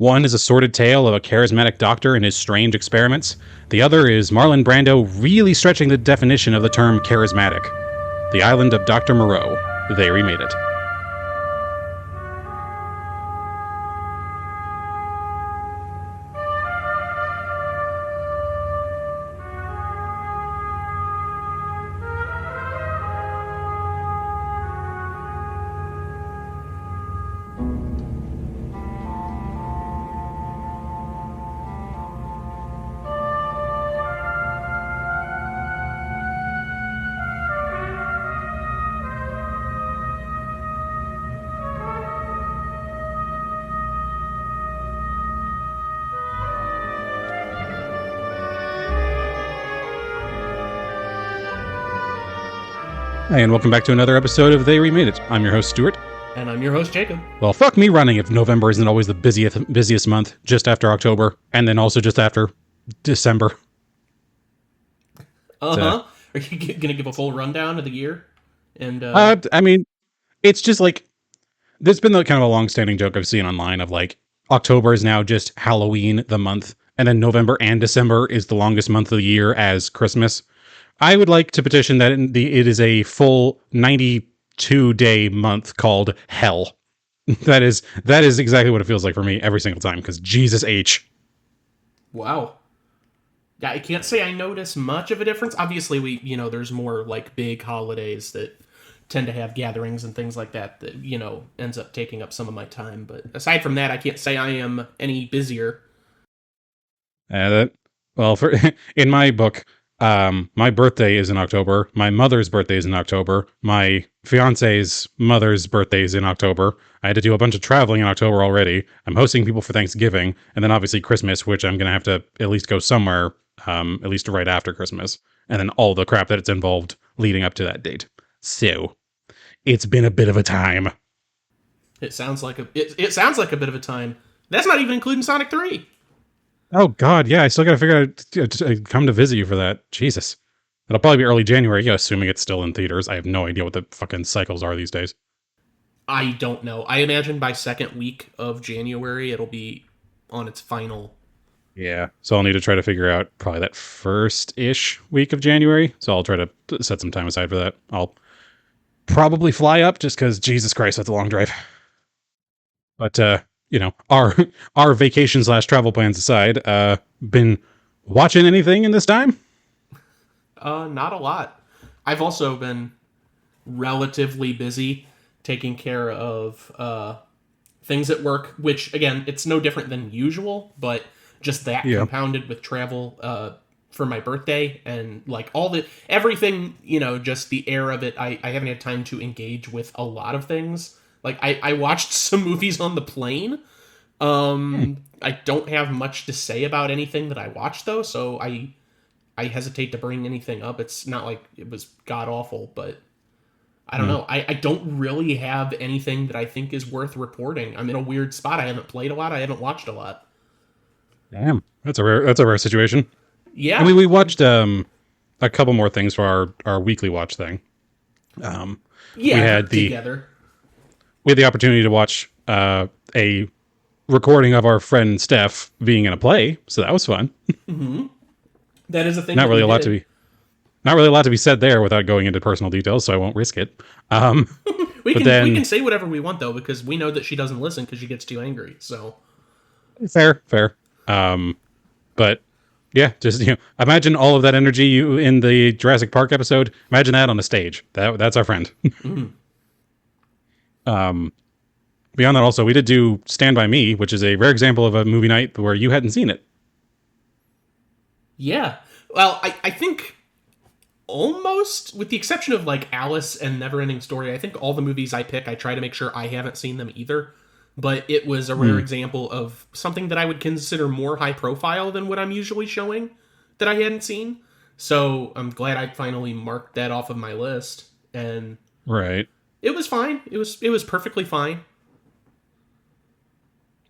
One is a sordid tale of a charismatic doctor and his strange experiments. The other is Marlon Brando really stretching the definition of the term charismatic. The Island of Dr. Moreau. They Remade It. Hi, and welcome back to another episode of They Remade It. I'm your host, Stuart. And I'm your host, Jacob. Well, fuck me running if November isn't always the busiest month, just after October, and then also just after December. Are you going to give a full rundown of the year? And I mean, it's just like, there's been kind of a long-standing joke I've seen online of like, October is now just Halloween, the month, and then November and December is the longest month of the year as Christmas. I would like to petition that it is a full 92-day month called Hell. That is exactly what it feels like for me every single time, because Jesus H. Wow. Yeah, I can't say I notice much of a difference. Obviously, there's more like big holidays that tend to have gatherings and things like that ends up taking up some of my time. But aside from that, I can't say I am any busier. In my book, my birthday is in October. My mother's birthday is in October. My fiance's mother's birthday is in October. I had to do a bunch of traveling in October already. I'm hosting people for Thanksgiving, and then obviously Christmas, which I'm going to have to at least go somewhere, at least right after Christmas, and then all the crap that's involved leading up to that date. So, it's been a bit of a time. It sounds like a bit of a time. That's not even including Sonic 3. Oh, God, yeah, I still got to figure out to come to visit you for that. Jesus. It'll probably be early January, assuming it's still in theaters. I have no idea what the fucking cycles are these days. I don't know. I imagine by second week of January, it'll be on its final. Yeah, so I'll need to try to figure out probably that first-ish week of January. So I'll try to set some time aside for that. I'll probably fly up just because, Jesus Christ, that's a long drive. But, our vacation / travel plans aside, been watching anything in this time? Not a lot. I've also been relatively busy taking care of things at work, which again, it's no different than usual, but just that compounded with travel for my birthday and like everything, just the air of it. I haven't had time to engage with a lot of things. Like I watched some movies on the plane. I don't have much to say about anything that I watched though, so I hesitate to bring anything up. It's not like it was god awful, but I don't know. I don't really have anything that I think is worth reporting. I'm in a weird spot. I haven't played a lot. I haven't watched a lot. Damn, that's a rare situation. Yeah, I mean, we watched a couple more things for our weekly watch thing. We had together. We had the opportunity to watch a recording of our friend Steph being in a play, so that was fun. Mm-hmm. That is a thing. Not really a lot to be said there without going into personal details, so I won't risk it. We can say whatever we want though, because we know that she doesn't listen because she gets too angry. So fair. But yeah, just imagine all of that energy you in the Jurassic Park episode. Imagine that on a stage. That's our friend. Mm-hmm. Beyond that, also, we did do Stand By Me, which is a rare example of a movie night where you hadn't seen it. Yeah. Well, I think almost, with the exception of like Alice and Neverending Story, I think all the movies I pick, I try to make sure I haven't seen them either. But it was a rare example of something that I would consider more high profile than what I'm usually showing that I hadn't seen. So I'm glad I finally marked that off of my list. And right. It was fine. It was perfectly fine.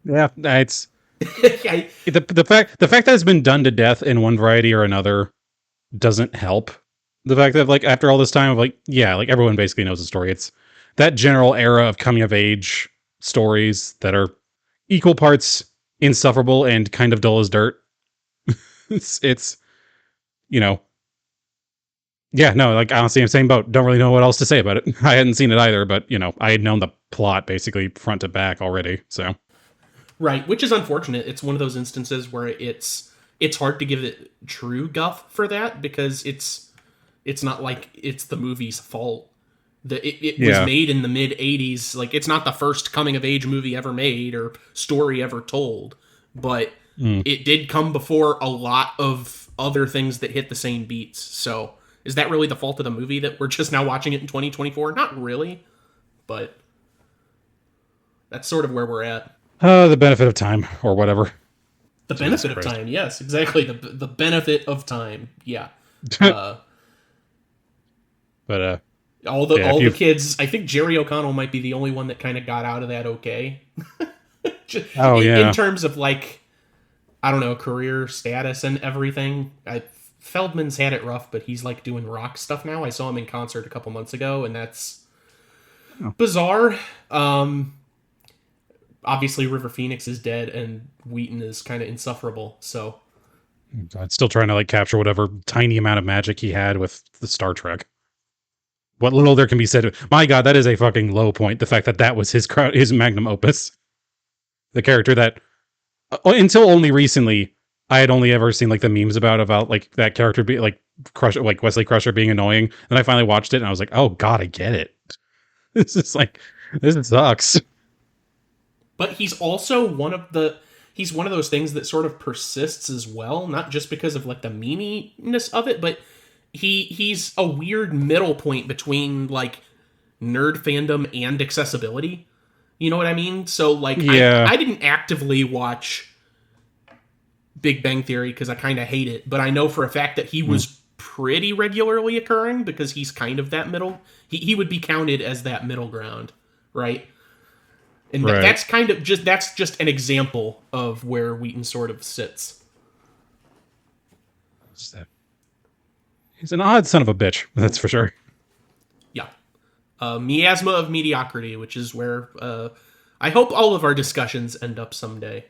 Yeah, it's the fact that it's been done to death in one variety or another doesn't help. The fact that like after all this time of like everyone basically knows the story. It's that general era of coming of age stories that are equal parts insufferable and kind of dull as dirt. It's you know, yeah, no, like honestly, I'm same boat. Don't really know what else to say about it. I hadn't seen it either, but I had known the plot basically front to back already. So Right, which is unfortunate. It's one of those instances where it's hard to give it true guff for that because it's not like it's the movie's fault. It was yeah, made in the mid 80s. Like, it's not the first coming of age movie ever made or story ever told, but mm. it did come before a lot of other things that hit the same beats. So, is that really the fault of the movie that we're just now watching it in 2024? Not really, but that's sort of where we're at. The benefit of time or whatever. The Jesus benefit of Christ. time, yes, exactly. The benefit of time, yeah. Uh, But all the yeah, if all the you've kids. I think Jerry O'Connell might be the only one that kind of got out of that okay. oh In yeah, terms of, like, I don't know, career status and everything. Feldman's had it rough, but he's like doing rock stuff now. I saw him in concert a couple months ago, and that's oh, bizarre. Obviously River Phoenix is dead, and Wheaton is kind of insufferable. So God, still trying to like capture whatever tiny amount of magic he had with the Star Trek. What little there can be said. My God, that is a fucking low point. The fact that that was his magnum opus. The character that until only recently I had only ever seen like the memes about like that character be like Crusher, like Wesley Crusher being annoying. Then I finally watched it and I was like, oh God, I get it. This is like this sucks. but he's one of those things that sort of persists as well, not just because of like the meaniness of it, but he's a weird middle point between like nerd fandom and accessibility. You know what I mean? So like Yeah. I didn't actively watch Big Bang Theory because I kind of hate it, but I know for a fact that he Mm, was pretty regularly occurring because he's kind of that middle. He would be counted as that middle ground, right? And right. that's just an example of where Wheaton sort of sits. He's an odd son of a bitch, that's for sure. Yeah, miasma of mediocrity, which is where I hope all of our discussions end up someday.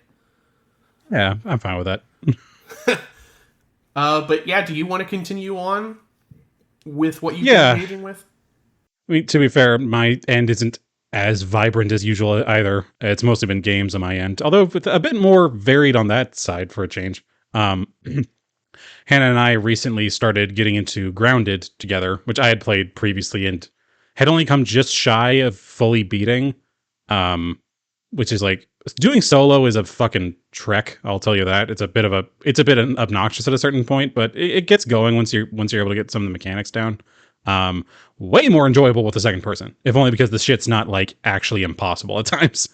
Yeah, I'm fine with that. But yeah, do you want to continue on with what you've been Yeah. engaging with? I mean, to be fair, my end isn't as vibrant as usual either. It's mostly been games on my end, although with a bit more varied on that side for a change. Hannah and I recently started getting into Grounded together, which I had played previously and had only come just shy of fully beating. Um, which is like doing solo is a fucking trek. I'll tell you that. It's a bit obnoxious at a certain point, but it gets going once you're able to get some of the mechanics down. Um, Way more enjoyable with the second person, if only because the shit's not like actually impossible at times.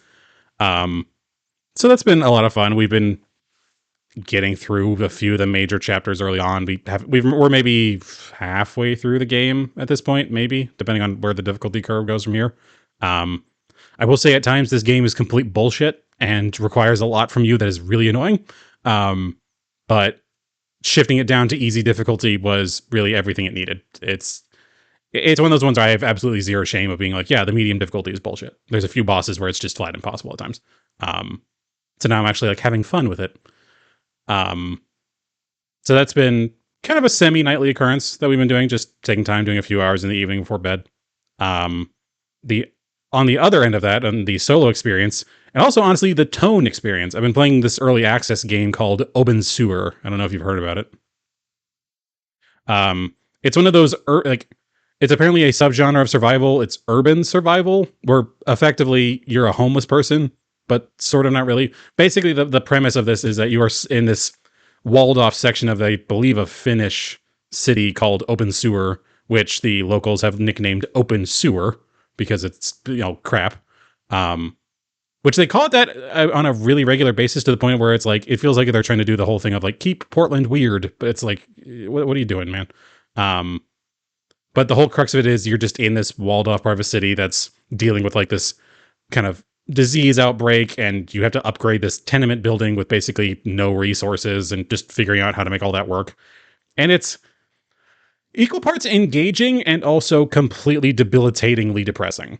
Um, so that's been a lot of fun. We've been getting through a few of the major chapters early on. We're maybe halfway through the game at this point, maybe depending on where the difficulty curve goes from here. Um, I will say at times this game is complete bullshit and requires a lot from you that is really annoying. But shifting it down to easy difficulty was really everything it needed. It's one of those ones where I have absolutely zero shame of being like, yeah, the medium difficulty is bullshit. There's a few bosses where it's just flat impossible at times. So now I'm actually like having fun with it. Um, so that's been kind of a semi-nightly occurrence that we've been doing, just taking time, doing a few hours in the evening before bed. Um, the On the other end of that, on the solo experience, and also honestly the tone experience, I've been playing this early access game called Open Sewer. I don't know if you've heard about it. It's one of those like it's apparently a subgenre of survival. It's urban survival, where effectively you're a homeless person, but sort of not really. Basically, the premise of this is that you are in this walled off section of, I believe, a Finnish city called Open Sewer, which the locals have nicknamed Open Sewer because it's crap. Which they call it that on a really regular basis to the point where it's like it feels like they're trying to do the whole thing of like keep Portland weird, but it's like what are you doing, man? But the whole crux of it is you're just in this walled off part of a city that's dealing with like this kind of disease outbreak, and you have to upgrade this tenement building with basically no resources and just figuring out how to make all that work. And it's equal parts engaging and also completely debilitatingly depressing.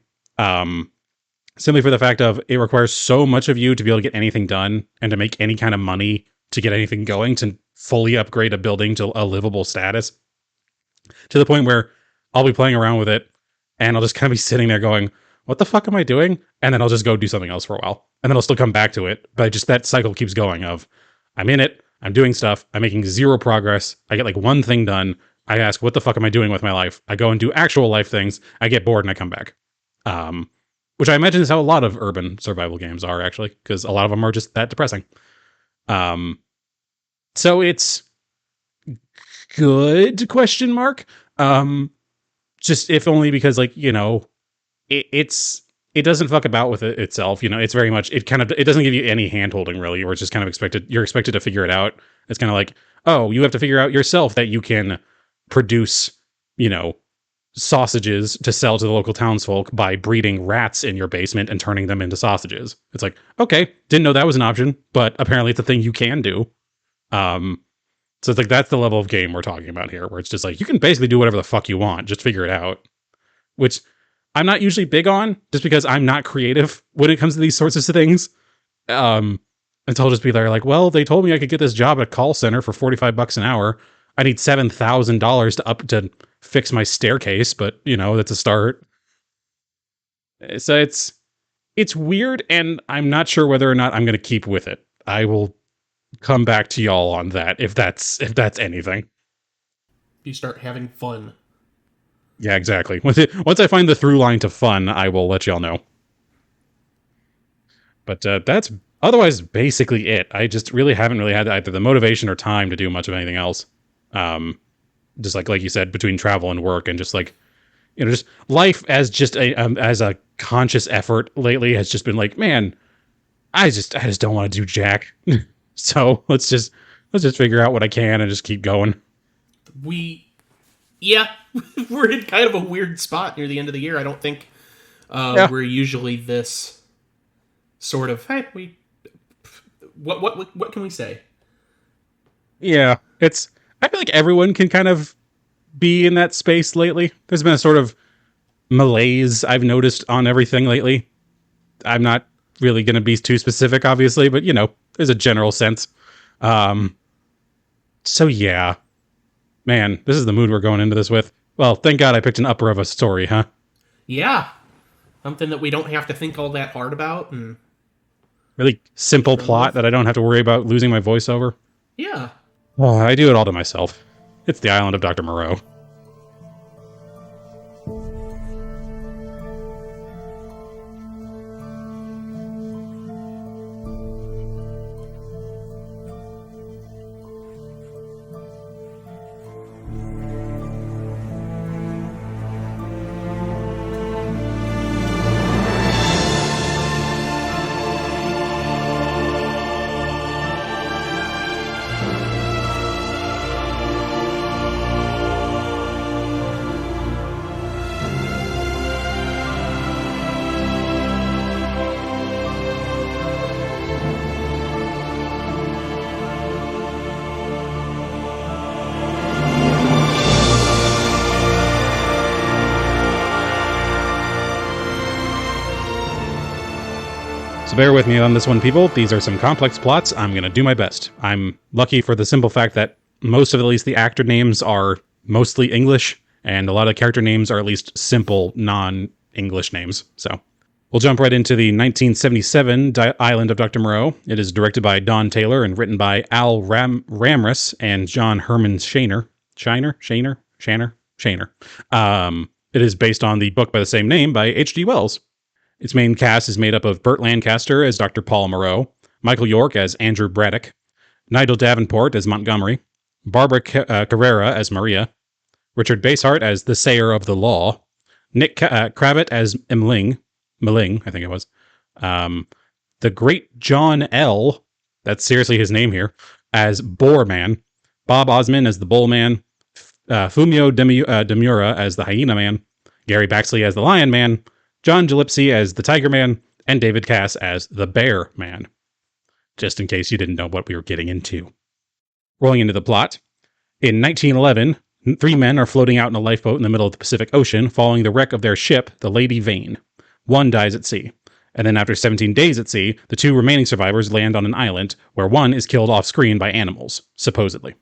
simply for the fact of it requires so much of you to be able to get anything done and to make any kind of money to get anything going to fully upgrade a building to a livable status, to the point where I'll be playing around with it and I'll just kind of be sitting there going, what the fuck am I doing? And then I'll just go do something else for a while. And then I'll still come back to it. But just that cycle keeps going of I'm in it, I'm doing stuff, I'm making zero progress, I get like one thing done, I ask, what the fuck am I doing with my life? I go and do actual life things, I get bored and I come back. Which I imagine is how a lot of urban survival games are, actually, because a lot of them are just that depressing. So it's good, question mark. Just if only because, like, you know, it doesn't fuck about with it itself. You know, it's very much, it doesn't give you any hand holding really, or it's just kind of you're expected to figure it out. It's kind of like, oh, you have to figure out yourself that you can produce, you know, sausages to sell to the local townsfolk by breeding rats in your basement and turning them into sausages. It's like, okay, didn't know that was an option, but apparently it's a thing you can do. So it's like, that's the level of game we're talking about here, where it's just like, you can basically do whatever the fuck you want, just figure it out. Which I'm not usually big on, just because I'm not creative when it comes to these sorts of things. Until I'll just be there like, well, they told me I could get this job at a call center for $45 an hour. I need $7,000 to fix my staircase, but you know, that's a start. So it's weird, and I'm not sure whether or not I'm going to keep with it. I will come back to y'all on that if that's anything. You start having fun. Yeah, exactly. Once I find the through line to fun, I will let y'all know. But that's otherwise basically it. I just really haven't had either the motivation or time to do much of anything else. Just like you said, between travel and work, and just like, you know, just life as just as a conscious effort lately has just been like, man, I just don't want to do jack. So let's just figure out what I can and just keep going. We're in kind of a weird spot near the end of the year. I don't think we're usually this sort of, hey, what can we say? Yeah, I feel like everyone can kind of be in that space lately. There's been a sort of malaise I've noticed on everything lately. I'm not really going to be too specific, obviously, but you know, there's a general sense. So yeah, man, this is the mood we're going into this with. Well, thank God I picked an upper of a story, huh? Yeah, something that we don't have to think all that hard about, and really simple plot that I don't have to worry about losing my voice over. Yeah. Oh, I do it all to myself. It's the island of Dr. Moreau. So bear with me on this one, people. These are some complex plots. I'm going to do my best. I'm lucky for the simple fact that most of at least the actor names are mostly English, and a lot of character names are at least simple, non-English names. So we'll jump right into the 1977 Island of Dr. Moreau. It is directed by Don Taylor and written by Al Ramris and John Herman Shaner. It is based on the book by the same name by H.G. Wells. Its main cast is made up of Burt Lancaster as Dr. Paul Moreau, Michael York as Andrew Braddock, Nigel Davenport as Montgomery, Barbara Carrera as Maria, Richard Basehart as the Sayer of the Law, Nick Kravitz as Mling, I think it was, the great John L., that's seriously his name here, as Boar Man, Bob Osman as the Bull Man, Fumio Demura as the Hyena Man, Gary Baxley as the Lion Man, John Gillespie as the Tiger Man, and David Cass as the Bear Man. Just in case you didn't know what we were getting into. Rolling into the plot. In 1911, 3 men are floating out in a lifeboat in the middle of the Pacific Ocean following the wreck of their ship, the Lady Vane. One dies at sea. And then after 17 days at sea, the 2 remaining survivors land on an island where one is killed off screen by animals, supposedly.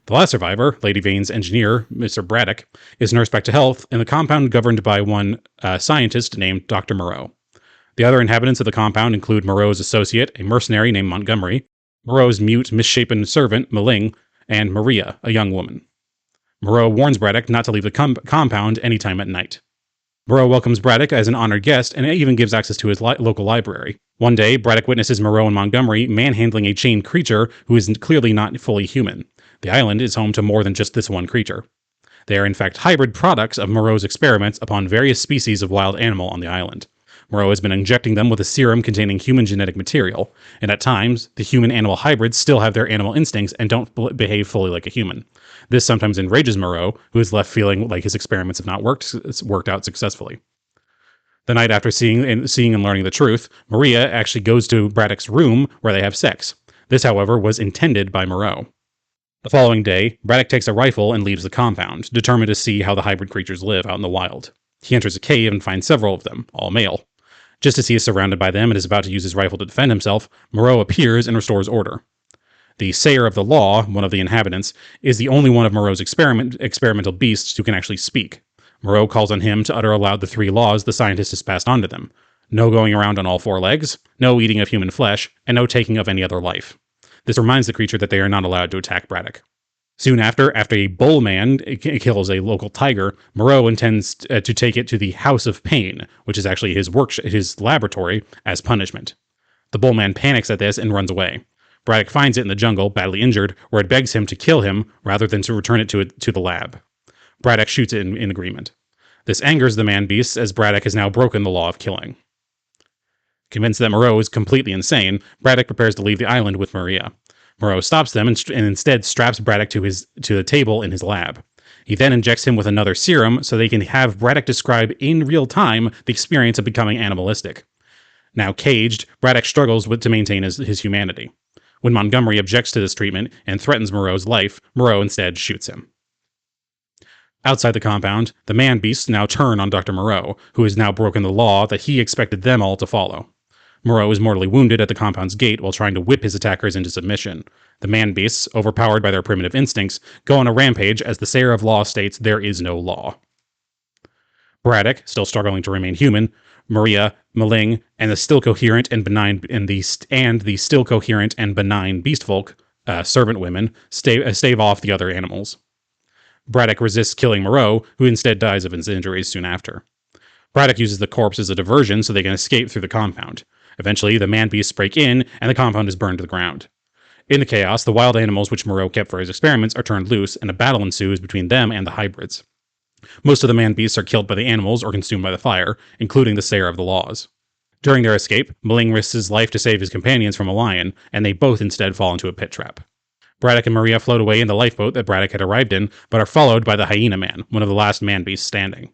The last survivor, Lady Vane's engineer, Mr. Braddock, is nursed back to health in the compound governed by one scientist named Dr. Moreau. The other inhabitants of the compound include Moreau's associate, a mercenary named Montgomery, Moreau's mute, misshapen servant, Maling, and Maria, a young woman. Moreau warns Braddock not to leave the compound anytime at night. Moreau welcomes Braddock as an honored guest and even gives access to his local library. One day, Braddock witnesses Moreau and Montgomery manhandling a chained creature who is clearly not fully human. The island is home to more than just this one creature. They are in fact hybrid products of Moreau's experiments upon various species of wild animal on the island. Moreau has been injecting them with a serum containing human genetic material, and at times, the human-animal hybrids still have their animal instincts and don't behave fully like a human. This sometimes enrages Moreau, who is left feeling like his experiments have not worked out successfully. The night after seeing and learning the truth, Maria actually goes to Braddock's room where they have sex. This, however, was intended by Moreau. The following day, Braddock takes a rifle and leaves the compound, determined to see how the hybrid creatures live out in the wild. He enters a cave and finds several of them, all male. Just as he is surrounded by them and is about to use his rifle to defend himself, Moreau appears and restores order. The Sayer of the Law, one of the inhabitants, is the only one of Moreau's experimental beasts who can actually speak. Moreau calls on him to utter aloud the 3 laws the scientist has passed on to them. No going around on all 4 legs, no eating of human flesh, and no taking of any other life. This reminds the creature that they are not allowed to attack Braddock. Soon after a bull man kills a local tiger, Moreau intends to take it to the House of Pain, which is actually his laboratory, as punishment. The bull man panics at this and runs away. Braddock finds it in the jungle, badly injured, where it begs him to kill him rather than to return it to the lab. Braddock shoots it in agreement. This angers the man-beasts, as Braddock has now broken the law of killing. Convinced that Moreau is completely insane, Braddock prepares to leave the island with Maria. Moreau stops them and instead straps Braddock to the table in his lab. He then injects him with another serum so they can have Braddock describe in real time the experience of becoming animalistic. Now caged, Braddock struggles to maintain his humanity. When Montgomery objects to this treatment and threatens Moreau's life, Moreau instead shoots him. Outside the compound, the man-beasts now turn on Dr. Moreau, who has now broken the law that he expected them all to follow. Moreau is mortally wounded at the compound's gate while trying to whip his attackers into submission. The man-beasts, overpowered by their primitive instincts, go on a rampage as the Sayer of Law states there is no law. Braddock, still struggling to remain human, Maria, Maling, and the still coherent and benign beastfolk, servant women, stave off the other animals. Braddock resists killing Moreau, who instead dies of his injuries soon after. Braddock uses the corpse as a diversion so they can escape through the compound. Eventually, the man-beasts break in, and the compound is burned to the ground. In the chaos, the wild animals which Moreau kept for his experiments are turned loose, and a battle ensues between them and the hybrids. Most of the man-beasts are killed by the animals or consumed by the fire, including the Sayer of the Laws. During their escape, Maling risks his life to save his companions from a lion, and they both instead fall into a pit trap. Braddock and Maria float away in the lifeboat that Braddock had arrived in, but are followed by the Hyena Man, one of the last man-beasts standing.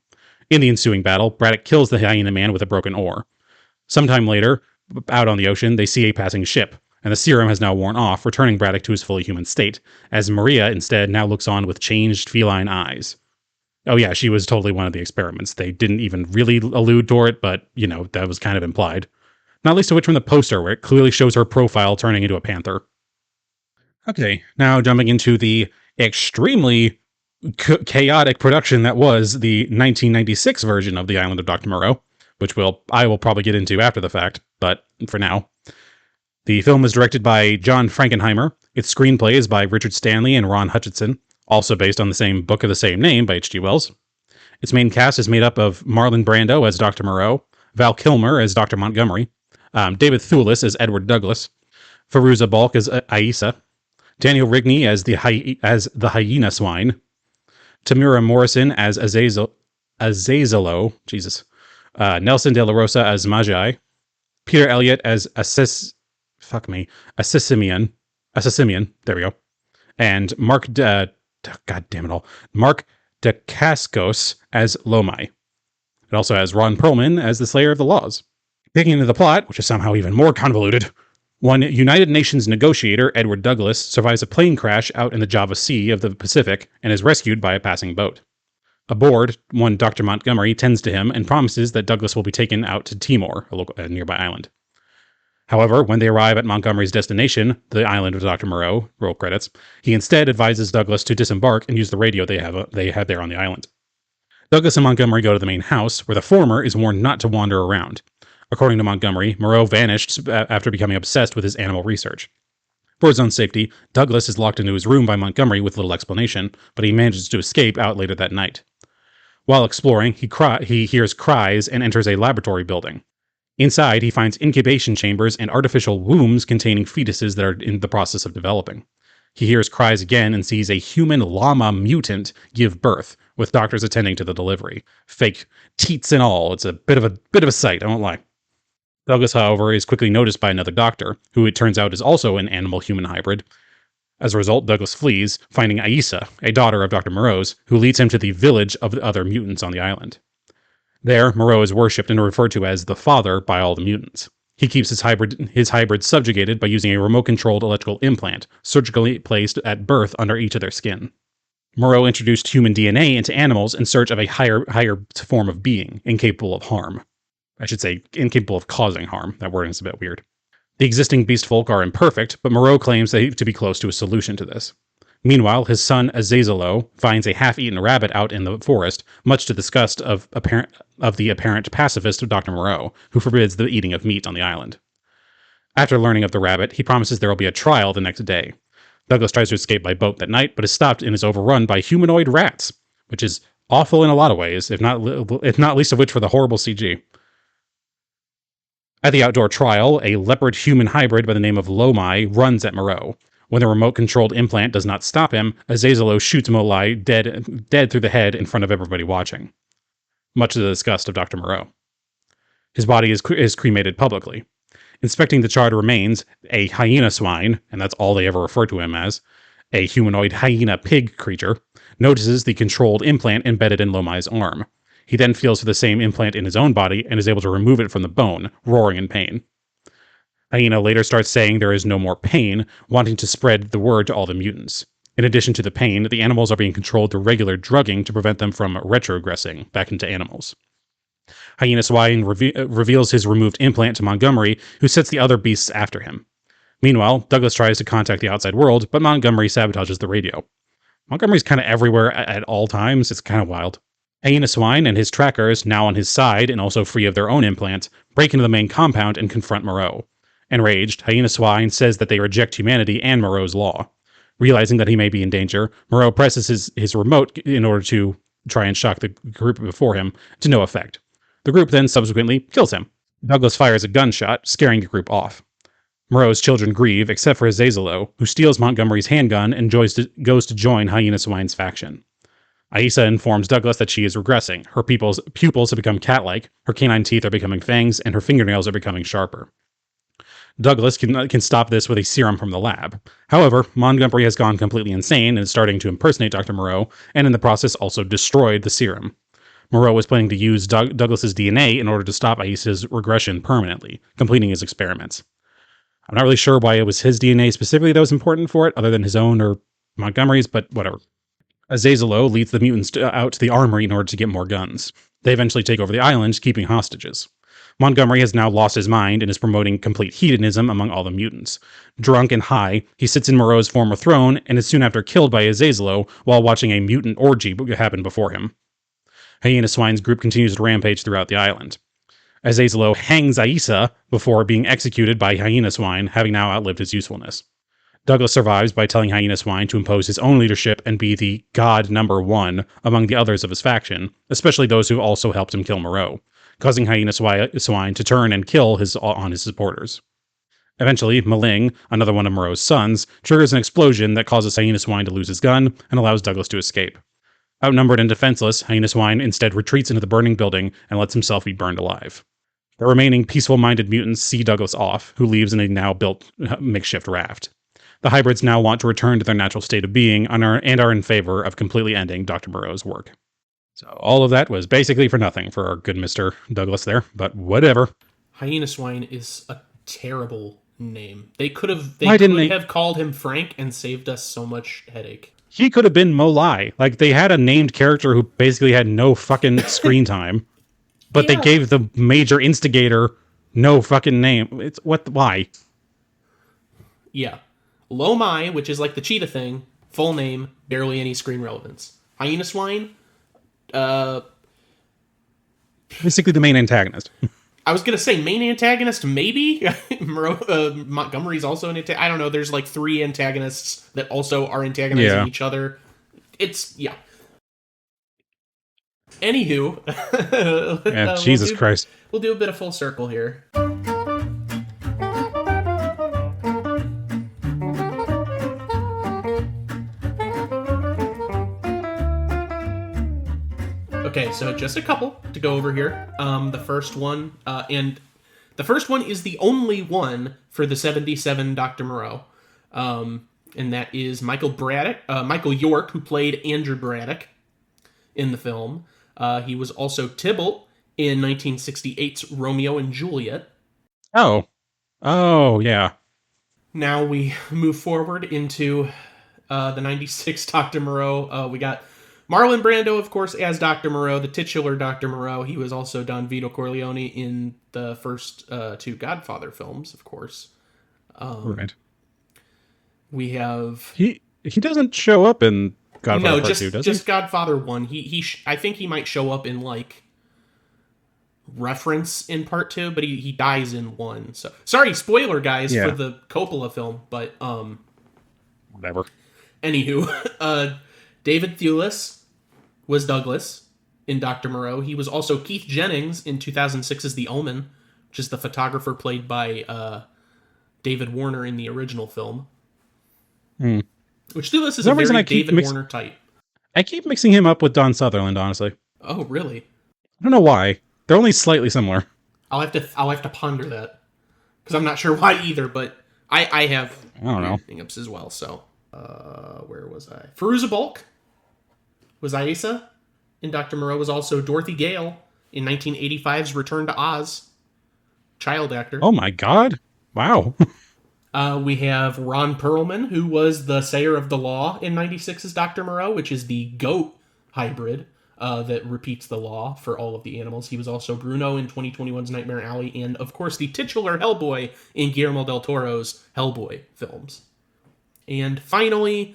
In the ensuing battle, Braddock kills the Hyena Man with a broken oar. Sometime later, out on the ocean, they see a passing ship, and the serum has now worn off, returning Braddock to his fully human state, as Maria instead now looks on with changed feline eyes. Oh yeah, she was totally one of the experiments. They didn't even really allude to it, but, that was kind of implied. Not least of which from the poster, where it clearly shows her profile turning into a panther. Okay, now jumping into the extremely chaotic production that was the 1996 version of The Island of Dr. Moreau, which I will probably get into after the fact, but for now. The film was directed by John Frankenheimer. Its screenplay is by Richard Stanley and Ron Hutchinson, also based on the same book of the same name by H.G. Wells. Its main cast is made up of Marlon Brando as Dr. Moreau, Val Kilmer as Dr. Montgomery, David Thewlis as Edward Douglas, Fairuza Balk as Aissa, Daniel Rigney as the hyena swine, Tamura Morrison as Azazelo, Nelson De La Rosa as Magi, Peter Elliott as Assassimian, there we go, and Mark Dacascos as Lomai. It also has Ron Perlman as the Slayer of the Laws. Digging into the plot, which is somehow even more convoluted, one United Nations negotiator, Edward Douglas, survives a plane crash out in the Java Sea of the Pacific and is rescued by a passing boat. Aboard, one Dr. Montgomery tends to him and promises that Douglas will be taken out to Timor, a nearby island. However, when they arrive at Montgomery's destination, the island of Dr. Moreau, roll credits, he instead advises Douglas to disembark and use the radio they have there on the island. Douglas and Montgomery go to the main house, where the former is warned not to wander around. According to Montgomery, Moreau vanished after becoming obsessed with his animal research. For his own safety, Douglas is locked into his room by Montgomery with little explanation, but he manages to escape out later that night. While exploring, he hears cries and enters a laboratory building. Inside, he finds incubation chambers and artificial wombs containing fetuses that are in the process of developing. He hears cries again and sees a human llama mutant give birth, with doctors attending to the delivery. Fake teats and all. It's a bit of a sight, I won't lie. Douglas, however, is quickly noticed by another doctor, who it turns out is also an animal-human hybrid. As a result, Douglas flees, finding Aissa, a daughter of Dr. Moreau's, who leads him to the village of the other mutants on the island. There, Moreau is worshipped and referred to as the Father by all the mutants. He keeps his hybrid subjugated by using a remote-controlled electrical implant, surgically placed at birth under each of their skin. Moreau introduced human DNA into animals in search of a higher form of being, incapable of harm. I should say, incapable of causing harm. That wording is a bit weird. The existing beast folk are imperfect, but Moreau claims to be close to a solution to this. Meanwhile, his son Azazelo finds a half-eaten rabbit out in the forest, much to the disgust of the apparent pacifist of Dr. Moreau, who forbids the eating of meat on the island. After learning of the rabbit, he promises there will be a trial the next day. Douglas tries to escape by boat that night, but is stopped and is overrun by humanoid rats, which is awful in a lot of ways, if not least of which for the horrible CG. At the outdoor trial, a leopard-human hybrid by the name of Lomai runs at Moreau. When the remote-controlled implant does not stop him, Azazelo shoots Molai dead through the head in front of everybody watching, much to the disgust of Dr. Moreau. His body is cremated publicly. Inspecting the charred remains, a hyena swine, and that's all they ever refer to him as, a humanoid hyena pig creature, notices the controlled implant embedded in Lomai's arm. He then feels for the same implant in his own body and is able to remove it from the bone, roaring in pain. Hyena later starts saying there is no more pain, wanting to spread the word to all the mutants. In addition to the pain, the animals are being controlled through regular drugging to prevent them from retrogressing back into animals. Hyena Swine reveals his removed implant to Montgomery, who sets the other beasts after him. Meanwhile, Douglas tries to contact the outside world, but Montgomery sabotages the radio. Montgomery's kind of everywhere at all times. It's kind of wild. Hyena Swine and his trackers, now on his side and also free of their own implants, break into the main compound and confront Moreau. Enraged, Hyena Swine says that they reject humanity and Moreau's law. Realizing that he may be in danger, Moreau presses his remote in order to try and shock the group before him, to no effect. The group then subsequently kills him. Douglas fires a gunshot, scaring the group off. Moreau's children grieve, except for Azazelo, who steals Montgomery's handgun and goes to join Hyena Swine's faction. Aissa informs Douglas that she is regressing. Her pupils have become cat-like, her canine teeth are becoming fangs, and her fingernails are becoming sharper. Douglas can stop this with a serum from the lab. However, Montgomery has gone completely insane and is starting to impersonate Dr. Moreau, and in the process also destroyed the serum. Moreau was planning to use Douglas's DNA in order to stop Aissa's regression permanently, completing his experiments. I'm not really sure why it was his DNA specifically that was important for it, other than his own or Montgomery's, but whatever. Azazelo leads the mutants out to the armory in order to get more guns. They eventually take over the island, keeping hostages. Montgomery has now lost his mind and is promoting complete hedonism among all the mutants. Drunk and high, he sits in Moreau's former throne and is soon after killed by Azazelo while watching a mutant orgy happen before him. Hyena Swine's group continues to rampage throughout the island. Azazelo hangs Aissa before being executed by Hyena Swine, having now outlived his usefulness. Douglas survives by telling Hyena Swine to impose his own leadership and be the God number one among the others of his faction, especially those who also helped him kill Moreau, causing Hyena Swine to turn and kill his supporters. Eventually, Maling, another one of Moreau's sons, triggers an explosion that causes Hyena Swine to lose his gun and allows Douglas to escape. Outnumbered and defenseless, Hyena Swine instead retreats into the burning building and lets himself be burned alive. The remaining peaceful-minded mutants see Douglas off, who leaves in a now-built makeshift raft. The hybrids now want to return to their natural state of being and are in favor of completely ending Dr. Moreau's work. So all of that was basically for nothing for our good Mr. Douglas there, but whatever. Hyena Swine is a terrible name. They could have called him Frank and saved us so much headache. he could have been Molai. Like, they had a named character who basically had no fucking screen time, but they Yeah. gave the major instigator no fucking name. It's what? Why? Yeah. Lo Mai, which is like the cheetah thing, full name, barely any screen relevance. Hyena Swine, uh, Basically, the main antagonist. I was gonna say main antagonist, maybe. Montgomery's also an antagonist. I don't know. There's like 3 antagonists that also are antagonizing Yeah. each other. It's yeah. Anywho, Yeah, Jesus Christ. we'll do a bit of full circle here. Okay, so just a couple to go over here. The first one, and the first one is the only one for the 77 Dr. Moreau. And that is Michael York, who played Andrew Braddock in the film. He was also Tybalt in 1968's Romeo and Juliet. Oh. Oh, yeah. Now we move forward into the 96 Dr. Moreau. We got Marlon Brando, of course, as Dr. Moreau, the titular Dr. Moreau. He was also Don Vito Corleone in the first 2 Godfather films, of course. Right. We have He doesn't show up in Godfather Part 2, does he? just Godfather 1. I think he might show up in like reference in Part 2, but he dies in 1. So sorry, spoiler guys Yeah. for the Coppola film, but Whatever. anywho, David Thewlis was Douglas in Dr. Moreau. He was also Keith Jennings in 2006's The Omen, which is the photographer played by David Warner in the original film. Which Thewlis is a very David Warner type. I keep mixing him up with Don Sutherland, honestly. Oh, really? I don't know why. They're only slightly similar. I'll have to ponder that because I'm not sure why either. But I have I don't know. hang-ups as well. So where was I? Fairuza Balk was Aisa, and Dr. Moreau was also Dorothy Gale in 1985's Return to Oz. Child actor. Oh my god. Wow. We have Ron Perlman, who was the Sayer of the Law in 96's Dr. Moreau, which is the goat hybrid that repeats the law for all of the animals. He was also Bruno in 2021's Nightmare Alley, and of course the titular Hellboy in Guillermo del Toro's Hellboy films. And finally,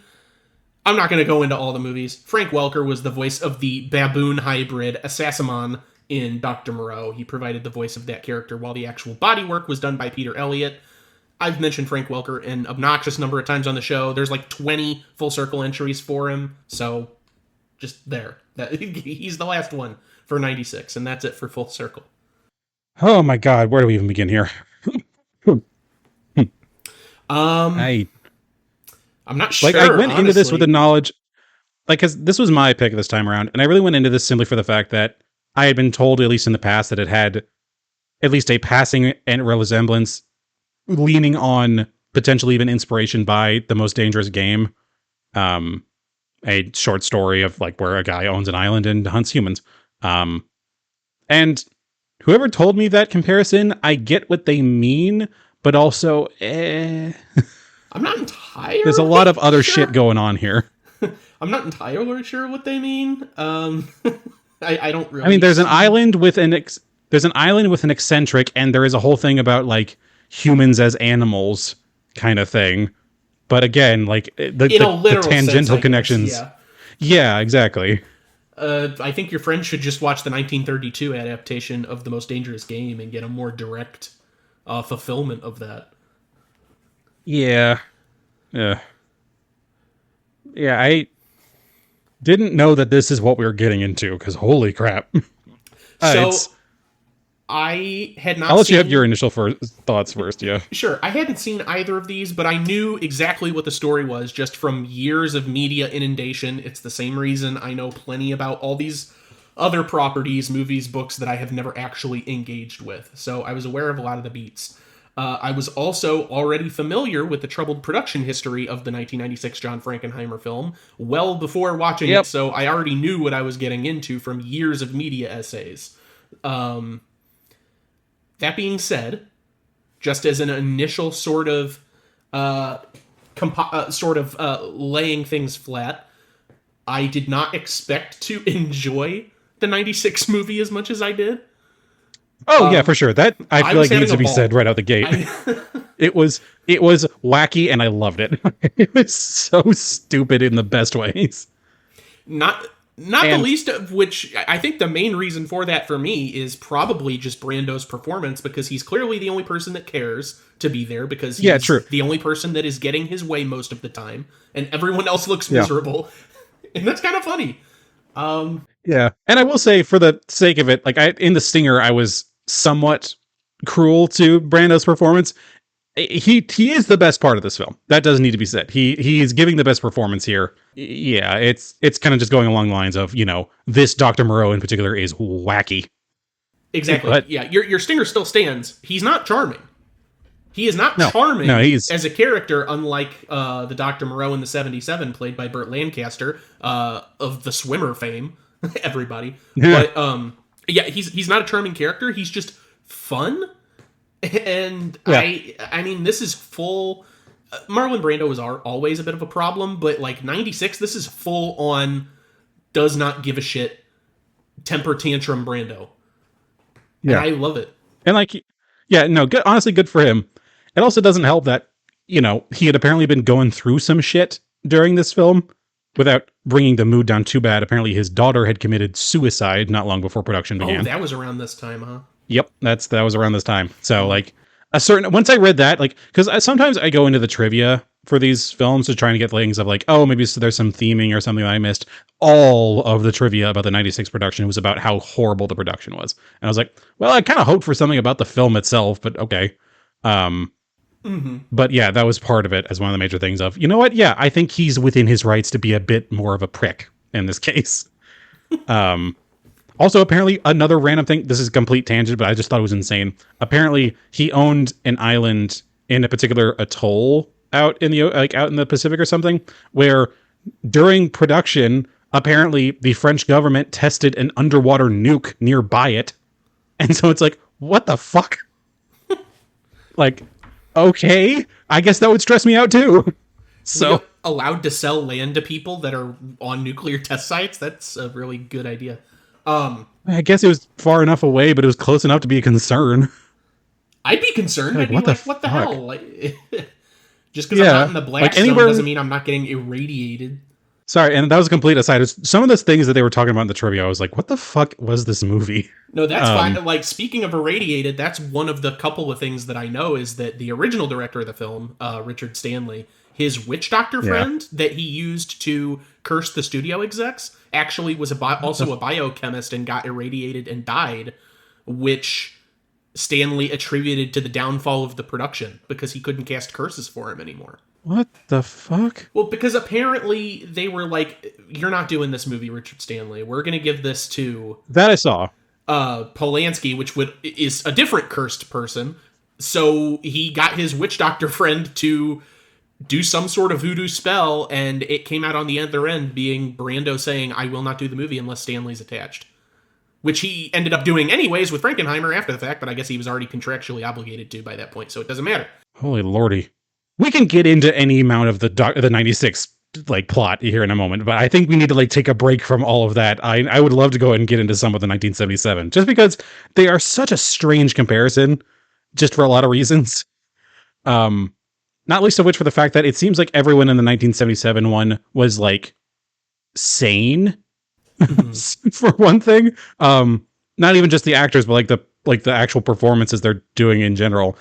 I'm not going to go into all the movies. Frank Welker was the voice of the baboon hybrid Assassimon in Dr. Moreau. He provided the voice of that character while the actual body work was done by Peter Elliott. I've mentioned Frank Welker an obnoxious number of times on the show. There's like 20 full circle entries for him, so just there. He's the last one for 96, and that's it for full circle. Oh my god, where do we even begin here? I'm not sure. Like, I went into this honestly. with the knowledge, like, because this was my pick this time around, and I really went into this simply for the fact that I had been told, at least in the past, that it had at least a passing and resemblance, leaning on potentially even inspiration by The Most Dangerous Game, a short story of like where a guy owns an island and hunts humans. And whoever told me that comparison, I get what they mean, but also, I'm not entirely there's a lot of other sure. shit going on here. I'm not entirely sure what they mean. I don't really. I mean, there's an island with an eccentric, and there is a whole thing about like humans as animals kind of thing. But again, like the tangential sense, connections. Guess, yeah, exactly. I think your friend should just watch the 1932 adaptation of The Most Dangerous Game and get a more direct fulfillment of that. Yeah. Yeah. Yeah, I didn't know that this is what we were getting into, because holy crap. So I had not I'll let seen... you have your initial thoughts first, yeah. Sure, I hadn't seen either of these, but I knew exactly what the story was just from years of media inundation. It's the same reason I know plenty about all these other properties, movies, books that I have never actually engaged with. So I was aware of a lot of the beats. I was also already familiar with the troubled production history of the 1996 John Frankenheimer film well before watching it, so I already knew what I was getting into from years of media essays. That being said, just as an initial sort of laying things flat, I did not expect to enjoy the 96 movie as much as I did. Oh yeah, for sure. That I I feel was like having needs a to be said ball. right out the gate. I It was wacky and I loved it. It was so stupid in the best ways. not not the And least of which I think the main reason for that for me is probably just Brando's performance, because he's clearly the only person that cares to be there, because yeah, he's true. the only person that is getting his way most of the time and everyone else looks Yeah. miserable. And that's kind of funny. Yeah. And I will say, for the sake of it, like in the Stinger, I was somewhat cruel to Brando's performance. He is the best part of this film. That does need to be said. He is giving the best performance here. Yeah, it's kind of just going along the lines of, this Dr. Moreau in particular is wacky. Exactly. But Yeah, your stinger still stands. He's not charming. He is not no, charming he's as a character, unlike the Dr. Moreau in the 77, played by Burt Lancaster, of the swimmer fame, everybody. But yeah, he's not a charming character. He's just fun. And yeah. I mean, this is full. Marlon Brando was always a bit of a problem, but like 96, this is full on does not give a shit temper tantrum Brando. And Yeah. I love it. And like, yeah, no, good, honestly, good for him. It also doesn't help that, he had apparently been going through some shit during this film without bringing the mood down too bad. Apparently his daughter had committed suicide not long before production Oh, began. that was around this time, huh? Yep, that was around this time. So like once I read that, like, because sometimes I go into the trivia for these films to try and get things of like, oh, maybe there's some theming or something that I missed. All of the trivia about the 96 production was about how horrible the production was. And I was like, well, I kind of hoped for something about the film itself, but okay. But yeah, that was part of it as one of the major things of, you know what? Yeah, I think he's within his rights to be a bit more of a prick in this case. Also, apparently, another random thing. This is a complete tangent, but I just thought it was insane. Apparently, he owned an island in a particular atoll out in the Pacific or something, where during production, apparently the French government tested an underwater nuke nearby it, and so it's like, what the fuck? Like, okay, I guess that would stress me out too. So allowed to sell land to people that are on nuclear test sites. That's a really good idea. I guess it was far enough away, but it was close enough to be a concern. I'd be concerned. Like, I'd be what like, the what the fuck? hell? Like, just because I'm not in the blast zone doesn't mean I'm not getting irradiated. Sorry, and that was a complete aside. Some of the things that they were talking about in the trivia, I was like, what the fuck was this movie? No, that's fine. Like, speaking of irradiated, that's one of the couple of things that I know is that the original director of the film, Richard Stanley, his witch doctor friend that he used to curse the studio execs actually was also a biochemist and got irradiated and died, which Stanley attributed to the downfall of the production because he couldn't cast curses for him anymore. What the fuck? Well, because apparently they were like, you're not doing this movie, Richard Stanley. We're going to give this to That I saw. Polanski, which is a different cursed person. So he got his witch doctor friend to do some sort of voodoo spell, and it came out on the other end being Brando saying, I will not do the movie unless Stanley's attached. Which he ended up doing anyways with Frankenheimer after the fact, but I guess he was already contractually obligated to by that point, so it doesn't matter. Holy lordy. We can get into any amount of the 96 like plot here in a moment, but I think we need to like take a break from all of that. I would love to go ahead and get into some of the 1977, just because they are such a strange comparison, just for a lot of reasons. Not least of which for the fact that it seems like everyone in the 1977 one was like sane, for one thing. Not even just the actors, but like the actual performances they're doing in general.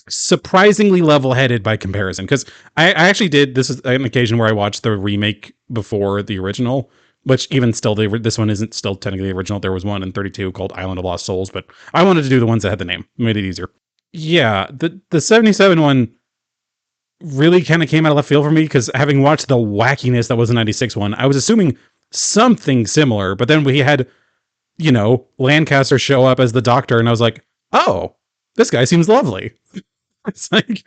Surprisingly level-headed by comparison, because I actually did. This is an occasion where I watched the remake before the original, which even still, this one isn't still technically the original. There was one in 32 called Island of Lost Souls, but I wanted to do the ones that had the name. It made it easier. Yeah, the 77 one really kind of came out of left field for me, because having watched the wackiness that was the 96 one, I was assuming something similar, but then we had, Lancaster show up as the doctor, and I was like, oh, this guy seems lovely. It's like,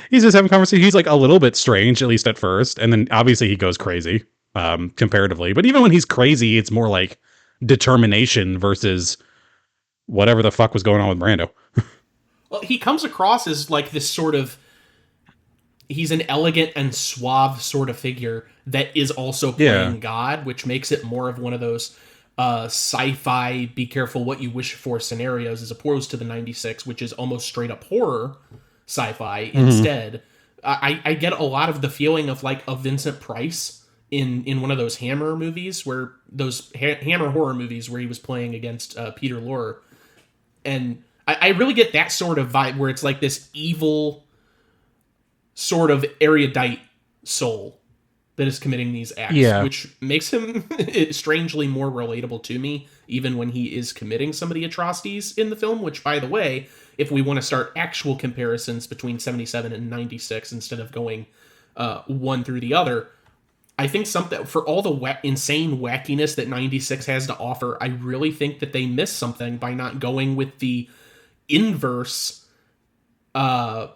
he's just having a conversation. He's like a little bit strange, at least at first, and then obviously he goes crazy, comparatively. But even when he's crazy, it's more like determination versus whatever the fuck was going on with Brando. Well, he comes across as like this sort of he's an elegant and suave sort of figure that is also Yeah. playing God, which makes it more of one of those sci-fi be careful what you wish for scenarios, as opposed to the 96, which is almost straight up horror sci-fi Hmm. instead. I get a lot of the feeling of like a Vincent Price in one of those Hammer movies, where those Hammer horror movies where he was playing against Peter Lorre. And I really get that sort of vibe where it's like this evil sort of erudite soul that is committing these acts, Yeah. which makes him strangely more relatable to me, even when he is committing some of the atrocities in the film. Which, by the way, if we want to start actual comparisons between 77 and 96 instead of going one through the other, I think something for all the insane wackiness that 96 has to offer, I really think that they missed something by not going with the inverse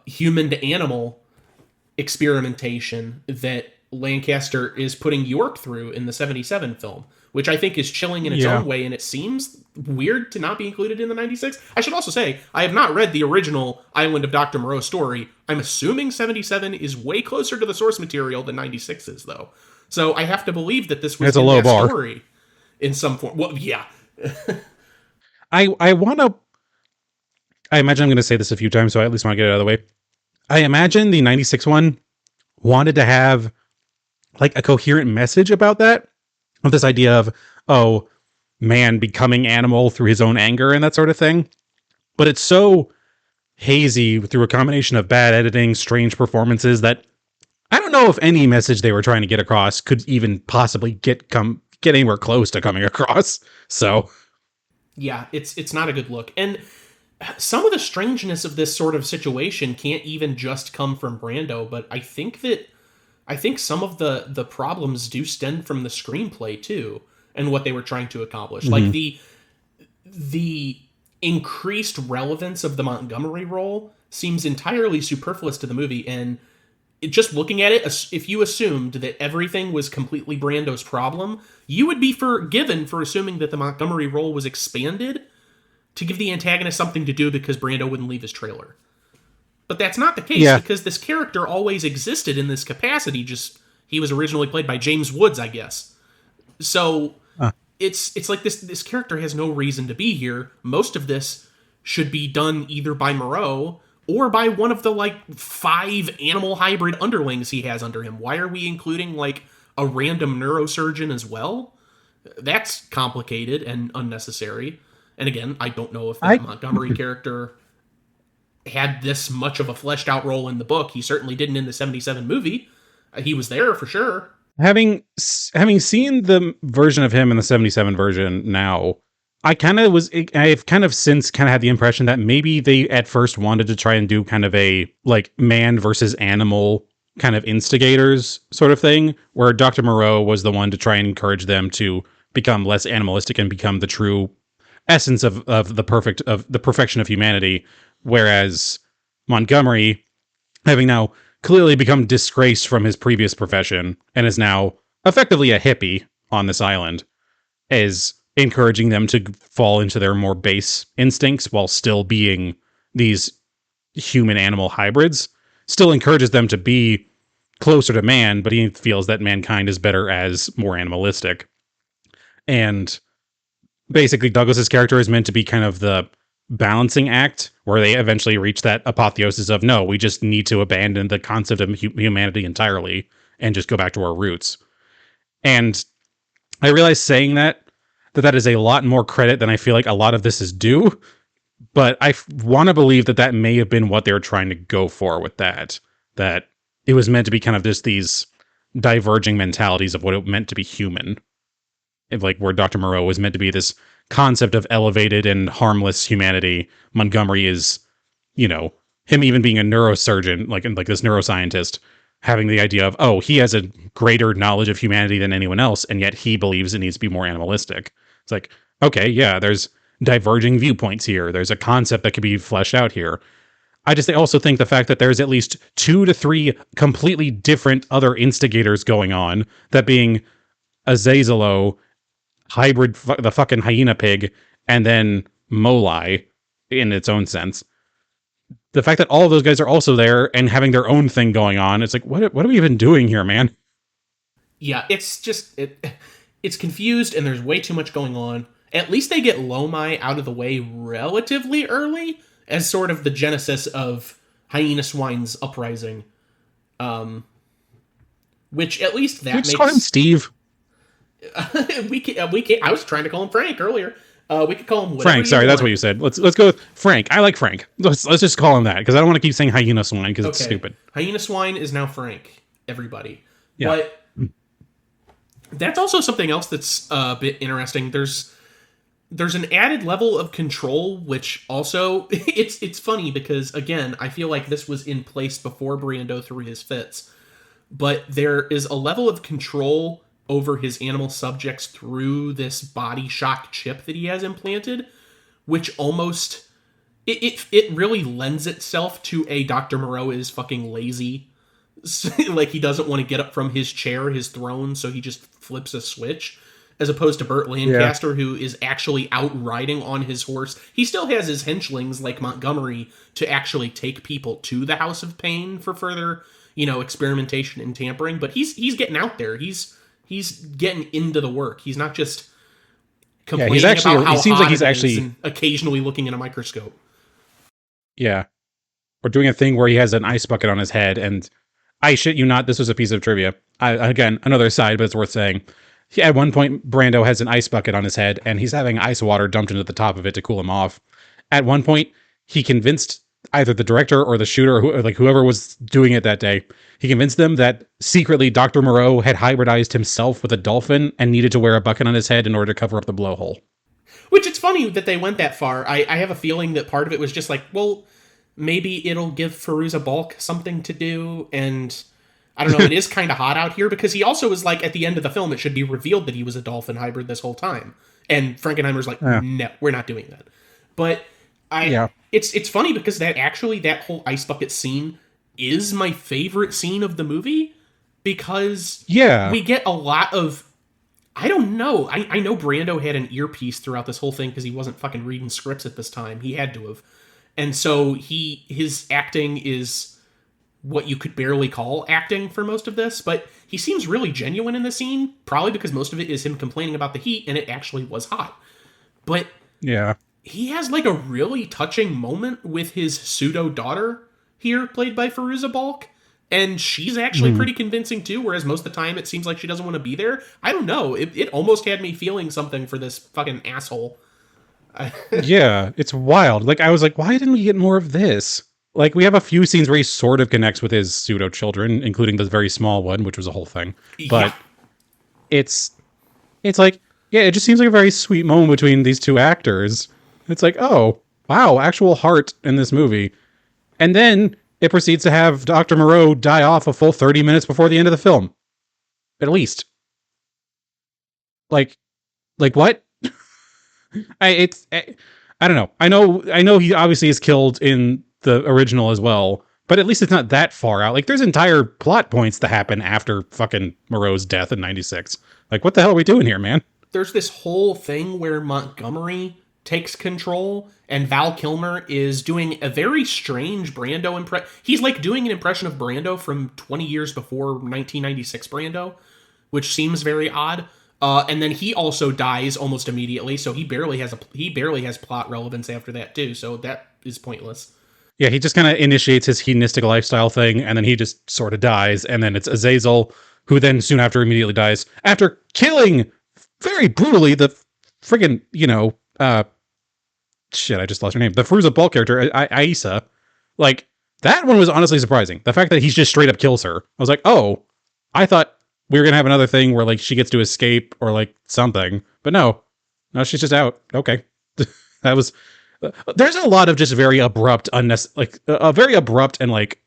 human to animal experimentation that Lancaster is putting York through in the 77 film, which I think is chilling in its Yeah. own way, and it seems weird to not be included in the 96. I should also say, I have not read the original Island of Dr. Moreau story. I'm assuming 77 is way closer to the source material than 96 is, though. So I have to believe that this was It's a in low that bar. story in some form. Well, yeah. I want to. I imagine I'm going to say this a few times, so I at least want to get it out of the way. I imagine the 96 one wanted to have like a coherent message about that, of this idea of, oh, man becoming animal through his own anger and that sort of thing. But it's so hazy through a combination of bad editing, strange performances, that I don't know if any message they were trying to get across could even possibly get anywhere close to coming across. So Yeah, it's not a good look. And some of the strangeness of this sort of situation can't even just come from Brando, but I think some of the problems do stem from the screenplay too, and what they were trying to accomplish. Like mhm. the increased relevance of the Montgomery role seems entirely superfluous to the movie, and just looking at it, if you assumed that everything was completely Brando's problem, you would be forgiven for assuming that the Montgomery role was expanded to give the antagonist something to do because Brando wouldn't leave his trailer. But that's not the case Yeah. because this character always existed in this capacity. Just he was originally played by James Woods, I guess. So Uh, it's like this character has no reason to be here. Most of this should be done either by Moreau or by one of the like 5 animal hybrid underlings he has under him. Why are we including like a random neurosurgeon as well? That's complicated and unnecessary. And again, I don't know if that I Montgomery character had this much of a fleshed out role in the book. He certainly didn't in the 77 movie. He was there for sure. having seen the version of him in the 77 version now, I've kind of since kind of had the impression that maybe they at first wanted to try and do kind of a like man versus animal kind of instigators sort of thing, where Dr. Moreau was the one to try and encourage them to become less animalistic and become the true essence of the perfection of humanity, whereas Montgomery, having now clearly become disgraced from his previous profession and is now effectively a hippie on this island, is encouraging them to fall into their more base instincts while still being these human animal hybrids. Still encourages them to be closer to man, but he feels that mankind is better as more animalistic. And basically, Douglas's character is meant to be kind of the balancing act where they eventually reach that apotheosis of, no, we just need to abandon the concept of humanity entirely and just go back to our roots. And I realize saying that is a lot more credit than I feel like a lot of this is due, but I want to believe that may have been what they were trying to go for with that it was meant to be kind of just these diverging mentalities of what it meant to be human. Like where Dr. Moreau was meant to be this concept of elevated and harmless humanity. Montgomery is, you know, him even being a neurosurgeon, like this neuroscientist, having the idea of, oh, he has a greater knowledge of humanity than anyone else, and yet he believes it needs to be more animalistic. It's like, okay, yeah, there's diverging viewpoints here. There's a concept that could be fleshed out here. I just also think the fact that there's at least 2 to 3 completely different other instigators going on, that being Azazelo, hybrid, the fucking hyena pig, and then Molai in its own sense. the fact that all of those guys are also there and having their own thing going on, it's like, what are we even doing here, man? Yeah, it's just it's confused and there's way too much going on. At least they get Lomai out of the way relatively early as sort of the genesis of Hyena Swine's uprising. Which at least that Can we just call him Steve? we can I was trying to call him Frank earlier. We could call him Frank. Sorry, that's what you said. Let's go with Frank. I like Frank. Let's just call him that because I don't want to keep saying Hyena Swine because it's stupid. Hyena Swine is now Frank. Everybody. Yeah. But that's also something else that's a bit interesting. There's an added level of control, which also it's funny because again, I feel like this was in place before Brando threw his fits, but there is a level of control over his animal subjects through this body shock chip that he has implanted, which almost it really lends itself to a Dr. Moreau is fucking lazy. Like he doesn't want to get up from his chair, his throne, so he just flips a switch, as opposed to Burt Lancaster, who is actually out riding on his horse. He still has his henchlings like Montgomery to actually take people to the House of Pain for further, experimentation and tampering. But he's getting out there. He's getting into the work. He's not just complaining about how he seems hot like he's it is actually and occasionally looking in a microscope. Yeah. Or doing a thing where he has an ice bucket on his head, and I shit you not, this was a piece of trivia. Again, another aside, but it's worth saying. At one point, Brando has an ice bucket on his head, and he's having ice water dumped into the top of it to cool him off. At one point, he convinced either the director or the shooter, or whoever was doing it that day, he convinced them that secretly Dr. Moreau had hybridized himself with a dolphin and needed to wear a bucket on his head in order to cover up the blowhole. Which it's funny that they went that far. I have a feeling that part of it was just like, well, maybe it'll give Fairuza Balk something to do, and I don't know, it is kind of hot out here, because he also was like, at the end of the film, it should be revealed that he was a dolphin hybrid this whole time. And Frankenheimer's like, no, we're not doing that. But it's funny because that whole ice bucket scene is my favorite scene of the movie, because we get a lot of, I don't know, I know Brando had an earpiece throughout this whole thing because he wasn't fucking reading scripts at this time. He had to have. And so his acting is what you could barely call acting for most of this, but he seems really genuine in the scene, probably because most of it is him complaining about the heat, and it actually was hot. But he has like a really touching moment with his pseudo daughter here, played by Fairuza Balk, and she's actually pretty convincing too, whereas most of the time it seems like she doesn't want to be there. I don't know, it almost had me feeling something for this fucking asshole. Yeah, it's wild. Like, I was like, why didn't we get more of this? Like, we have a few scenes where he sort of connects with his pseudo children, including the very small one, which was a whole thing. But it's like, it just seems like a very sweet moment between these two actors. It's like, oh, wow, actual heart in this movie. And then it proceeds to have Dr. Moreau die off a full 30 minutes before the end of the film. At least. Like what? I don't know. I know he obviously is killed in the original as well, but at least it's not that far out. Like, there's entire plot points that happen after fucking Moreau's death in 96. Like, what the hell are we doing here, man? There's this whole thing where Montgomery takes control, and Val Kilmer is doing a very strange Brando impression. He's like doing an impression of Brando from 20 years before 1996 Brando, which seems very odd. And then he also dies almost immediately, so he barely has plot relevance after that too. So that is pointless. Yeah, he just kind of initiates his hedonistic lifestyle thing, and then he just sort of dies, and then it's Azazel, who then soon after immediately dies after killing very brutally the friggin', shit, I just lost her name. The Fairuza Balk character, Aisa. Like, that one was honestly surprising. The fact that he just straight up kills her. I was like, oh, I thought we were going to have another thing where, like, she gets to escape or, like, something. But no, she's just out. Okay. That was... There's a lot of just very abrupt, very abrupt and, like,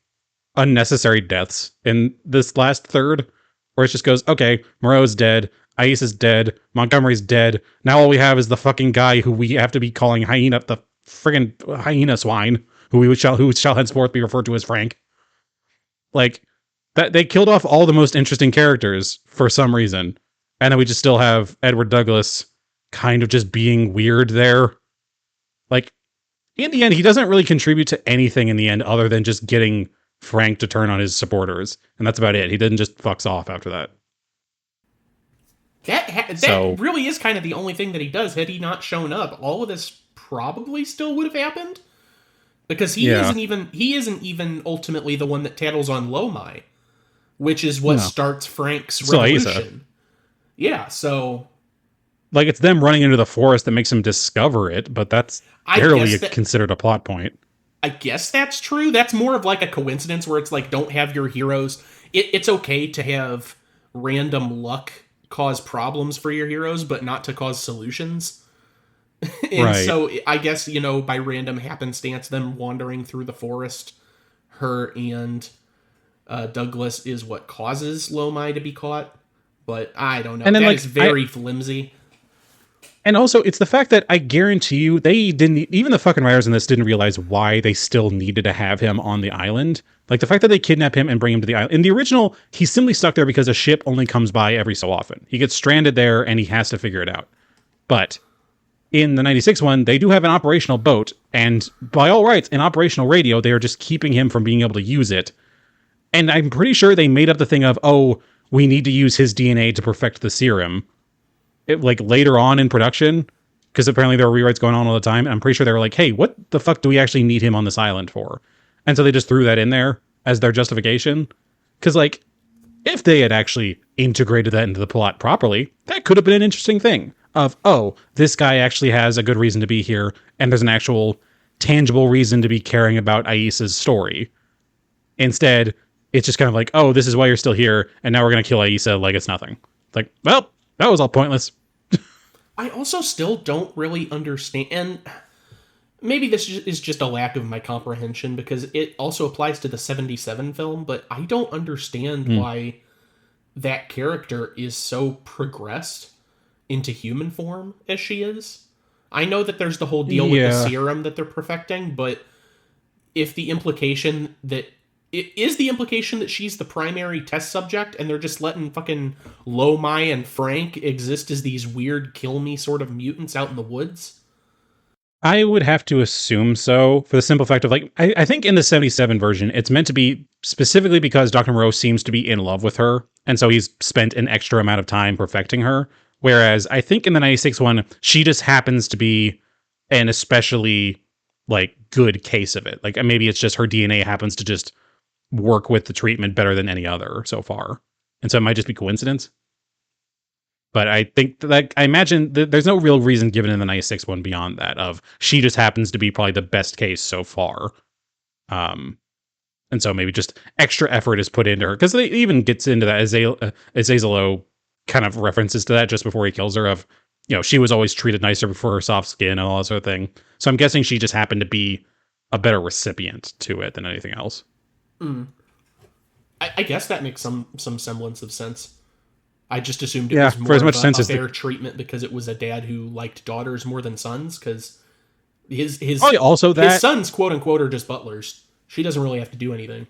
unnecessary deaths in this last third, where it just goes, okay, Moreau's dead, Ice is dead, Montgomery's dead. Now all we have is the fucking guy who we have to be calling Hyena, the friggin' Hyena Swine, who shall henceforth be referred to as Frank. Like, that they killed off all the most interesting characters for some reason, and then we just still have Edward Douglas kind of just being weird there. Like, in the end, he doesn't really contribute to anything in the end other than just getting Frank to turn on his supporters. And that's about it. He didn't just fucks off after that. That So, really is kind of the only thing that he does. Had he not shown up, all of this probably still would have happened, because yeah. he isn't even ultimately the one that tattles on Lomai, which is what No. starts Frank's Still Aisa. revolution. Yeah, so Like, it's them running into the forest that makes him discover it, but that's I barely guess that considered a plot point. I guess that's true. That's more of like a coincidence where it's like, don't have your heroes. It's okay to have random luck cause problems for your heroes, but not to cause solutions. And Right. so I guess, by random happenstance, them wandering through the forest, her and Douglas is what causes Lomai to be caught. But I don't know. And then, That like, is very flimsy. and also, it's the fact that I guarantee you, they didn't, even the fucking writers in this didn't realize why they still needed to have him on the island. Like, the fact that they kidnap him and bring him to the island. In the original, he's simply stuck there because a ship only comes by every so often. He gets stranded there and he has to figure it out. But in the 96 one, they do have an operational boat. And by all rights, an operational radio, they are just keeping him from being able to use it. And I'm pretty sure they made up the thing of, oh, we need to use his DNA to perfect the serum. Like later on in production, because apparently there were rewrites going on all the time. And I'm pretty sure they were like, hey, what the fuck do we actually need him on this island for? And so they just threw that in there as their justification. Because, like, if they had actually integrated that into the plot properly, that could have been an interesting thing of, oh, this guy actually has a good reason to be here. And there's an actual tangible reason to be caring about Aisa's story. Instead, it's just kind of like, oh, this is why you're still here. And now we're going to kill Aisa like it's nothing. It's like, well, that was all pointless. I also still don't really understand, and maybe this is just a lack of my comprehension, because it also applies to the 77 film, but I don't understand why that character is so progressed into human form as she is. I know that there's the whole deal with the serum that they're perfecting, but if the implication that it is the implication that she's the primary test subject and they're just letting fucking Lomai and Frank exist as these weird kill me sort of mutants out in the woods. I would have to assume so, for the simple fact of, like, I think in the 77 version, it's meant to be specifically because Dr. Moreau seems to be in love with her, and so he's spent an extra amount of time perfecting her. Whereas I think in the 96 one, she just happens to be an especially, like, good case of it. Like, maybe it's just her DNA happens to just work with the treatment better than any other so far. And so it might just be coincidence. But I think that, I imagine there's no real reason given in the 96 one beyond that of she just happens to be probably the best case so far. And so maybe just extra effort is put into her, because it even gets into that as Azalo kind of references to that just before he kills her of, she was always treated nicer before her soft skin and all that sort of thing. So I'm guessing she just happened to be a better recipient to it than anything else. I guess that makes some semblance of sense. I just assumed it Yeah, was more for as much of sense a as fair treatment because it was a dad who liked daughters more than sons, because his also that, his sons, quote unquote, are just butlers. She doesn't really have to do anything.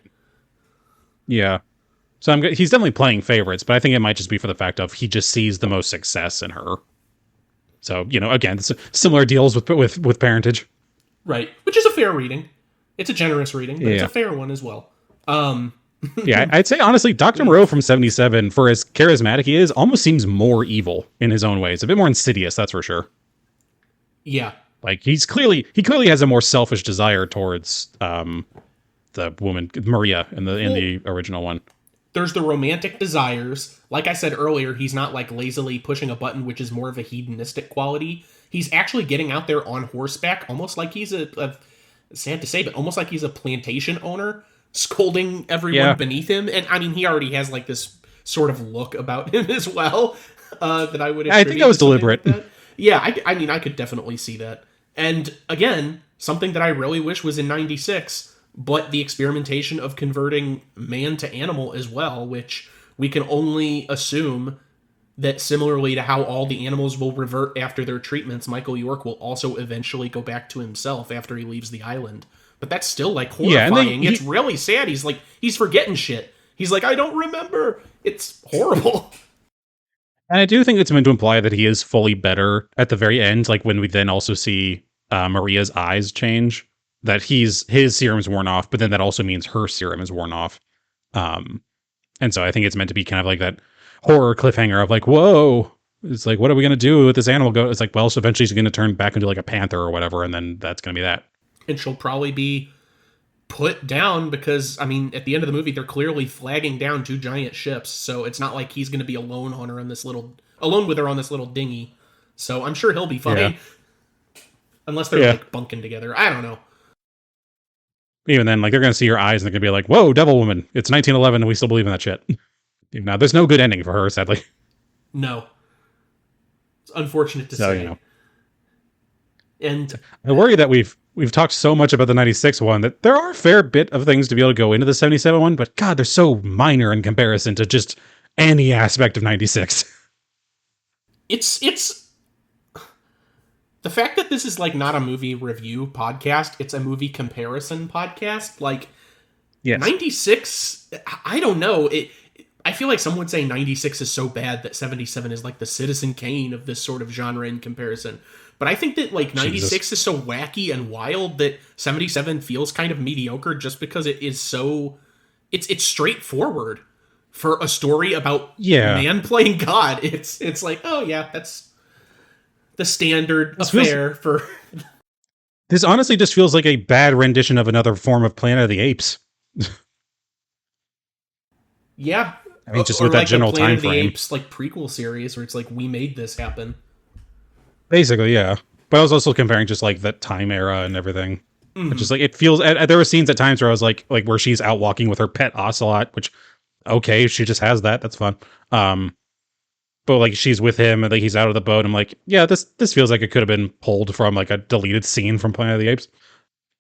yeah. So he's definitely playing favorites, but I think it might just be for the fact of he just sees the most success in her. So, again, it's similar deals with parentage. Right, which is a fair reading. It's a generous reading, but it's Yeah. a fair one as well. Yeah, I'd say honestly, Dr. Moreau from 77, for as charismatic he is, almost seems more evil in his own ways. A bit more insidious, that's for sure. Yeah. Like, he clearly has a more selfish desire towards the woman Maria in the original one. There's the romantic desires. Like I said earlier, he's not like lazily pushing a button, which is more of a hedonistic quality. He's actually getting out there on horseback, almost like he's a sad to say, but almost like he's a plantation owner, scolding everyone beneath him. And I mean, he already has like this sort of look about him as well, that I would attribute. I think that was deliberate. Like that. Yeah, I mean, I could definitely see that. And again, something that I really wish was in 96, but the experimentation of converting man to animal as well, which we can only assume that similarly to how all the animals will revert after their treatments, Michael York will also eventually go back to himself after he leaves the island. But that's still like horrifying. It's really sad. He's forgetting shit. He's like, I don't remember. It's horrible. And I do think it's meant to imply that he is fully better at the very end, like when we then also see Maria's eyes change, that his serum's worn off, but then that also means her serum is worn off. Um, and so I think it's meant to be kind of like that horror cliffhanger of like, whoa, it's like, what are we going to do with this animal? It's like, well, so eventually she's going to turn back into like a panther or whatever. And then that's going to be that. And she'll probably be put down because, I mean, at the end of the movie, they're clearly flagging down 2 giant ships. So it's not like he's going to be alone on her in this alone with her on this little dinghy. So I'm sure he'll be fine. Yeah. Unless they're like bunking together. I don't know. Even then, like, they're going to see her eyes and they're going to be like, whoa, Devil Woman. It's 1911 and we still believe in that shit. Now, there's no good ending for her, sadly. No. It's unfortunate to say. You know. And I worry that we've talked so much about the 96 one that there are a fair bit of things to be able to go into the 77 one, but God, they're so minor in comparison to just any aspect of 96. It's the fact that this is like not a movie review podcast, it's a movie comparison podcast. Like, yes. 96, I don't know. I feel like some would say 96 is so bad that 77 is like the Citizen Kane of this sort of genre in comparison. But I think that like 96 is so wacky and wild that 77 feels kind of mediocre just because it is so it's straightforward for a story about man playing God. It's like, oh yeah, that's the standard affair for. This honestly just feels like a bad rendition of another form of Planet of the Apes. Yeah, I mean, just with that like general time frame. Planet of the Apes like prequel series where it's like we made this happen. Basically, yeah. But I was also comparing just like that time era and everything. Mm-hmm. Just like it feels. There were scenes at times where I was like where she's out walking with her pet ocelot, which okay, she just has that. That's fun. But like she's with him and like he's out of the boat. I'm like, yeah, this feels like it could have been pulled from like a deleted scene from Planet of the Apes.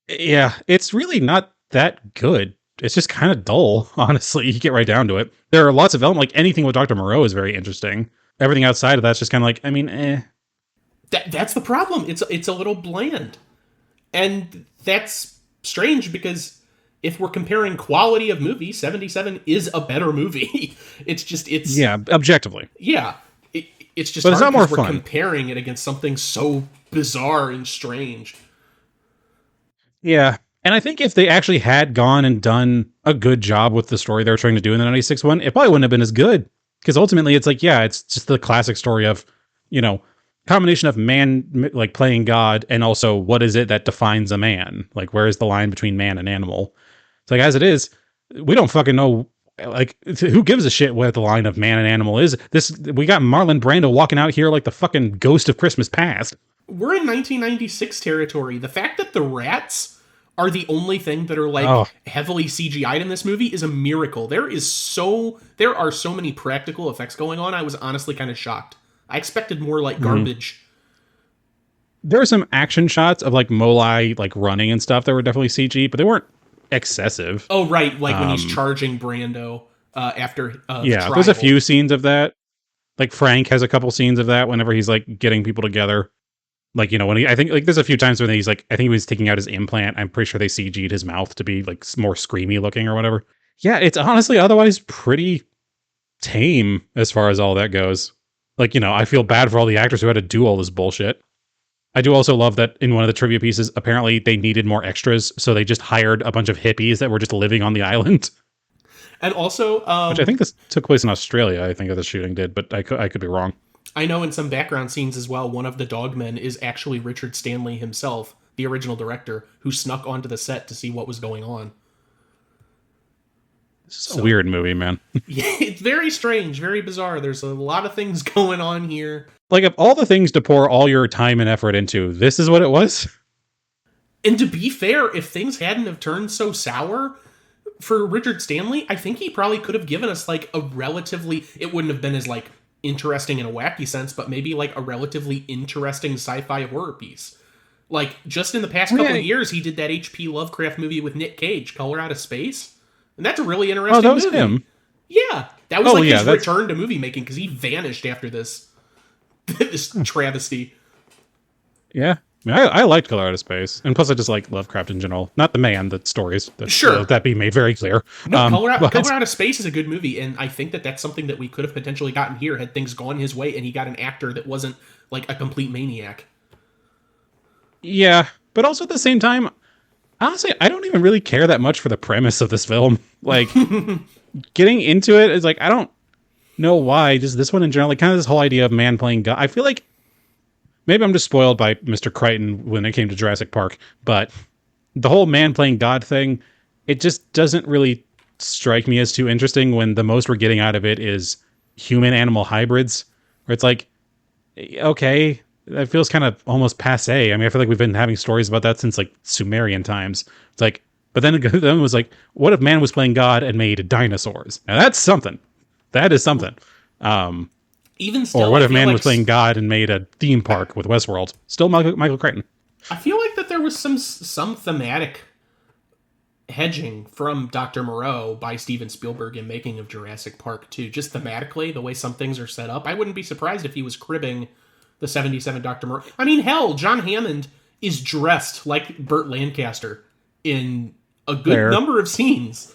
Yeah, it's really not that good. It's just kind of dull, honestly. You get right down to it. There are lots of elements, like anything with Dr. Moreau is very interesting. Everything outside of that's just kind of like, I mean, eh. That's the problem. It's a little bland. And that's strange because if we're comparing quality of movie, 77 is a better movie. It's yeah, objectively. Yeah, it's just but it's not more fun. We're comparing it against something so bizarre and strange. Yeah, and I think if they actually had gone and done a good job with the story they were trying to do in the 96 one, it probably wouldn't have been as good. Because ultimately, it's like, yeah, it's just the classic story of, you know, combination of man like playing God and also what is it that defines a man? Like, where is the line between man and animal? It's like, as it is, we don't fucking know. Like, who gives a shit what the line of man and animal is? We got Marlon Brando walking out here like the fucking ghost of Christmas past. We're in 1996 territory. The fact that the rats are the only thing that are like heavily CGI'd in this movie is a miracle. There are so many practical effects going on. I was honestly kind of shocked. I expected more like garbage. There are some action shots of like Molai like running and stuff that were definitely CG, but they weren't excessive. Oh, right. Like when he's charging Brando after yeah, there's a few scenes of that. Like Frank has a couple scenes of that whenever he's like getting people together. Like, you know, when I think like there's a few times when he's like, I think he was taking out his implant. I'm pretty sure they CG'd his mouth to be like more screamy looking or whatever. Yeah, it's honestly otherwise pretty tame as far as all that goes. Like, you know, I feel bad for all the actors who had to do all this bullshit. I do also love that in one of the trivia pieces, apparently they needed more extras, so they just hired a bunch of hippies that were just living on the island. And also... which I think this took place in Australia, I think that the shooting did, but I could be wrong. I know in some background scenes as well, one of the dogmen is actually Richard Stanley himself, the original director, who snuck onto the set to see what was going on. It's a weird movie, man. Yeah, it's very strange, very bizarre. There's a lot of things going on here. Like, of all the things to pour all your time and effort into, this is what it was? And to be fair, if things hadn't have turned so sour for Richard Stanley, I think he probably could have given us, like, a relatively... It wouldn't have been as, like, interesting in a wacky sense, but maybe, like, a relatively interesting sci-fi horror piece. Like, just in the past couple of years, he did that H.P. Lovecraft movie with Nick Cage, Color Out of Space. And that's a really interesting movie. Oh, that was him? Yeah. That was his return to movie making, because he vanished after this travesty. Yeah. I mean, I liked Color Out of Space. And plus, I just like Lovecraft in general. Not the man, the stories. Sure. That be made very clear. No, Color Out of Space is a good movie, and I think that that's something that we could have potentially gotten here had things gone his way, and he got an actor that wasn't, like, a complete maniac. Yeah, but also at the same time, honestly, I don't even really care that much for the premise of this film. Like, getting into it is like, I don't know why. Just this one in general, like, kind of this whole idea of man playing God. I feel like maybe I'm just spoiled by Mr. Crichton when it came to Jurassic Park, but the whole man playing God thing, it just doesn't really strike me as too interesting when the most we're getting out of it is human animal hybrids, where it's like, okay, that feels kind of almost passe. I mean, I feel like we've been having stories about that since like Sumerian times. It's like, but then it was like, what if man was playing God and made dinosaurs? Now that's something. That is something. Even Or still, what I if feel man like was playing God and made a theme park with Westworld? Still Michael Crichton. I feel like that there was some thematic hedging from Dr. Moreau by Steven Spielberg in making of Jurassic Park too. Just thematically, the way some things are set up, I wouldn't be surprised if he was cribbing the '77 Dr. Moreau. I mean, hell, John Hammond is dressed like Burt Lancaster in a good Fair. number of scenes.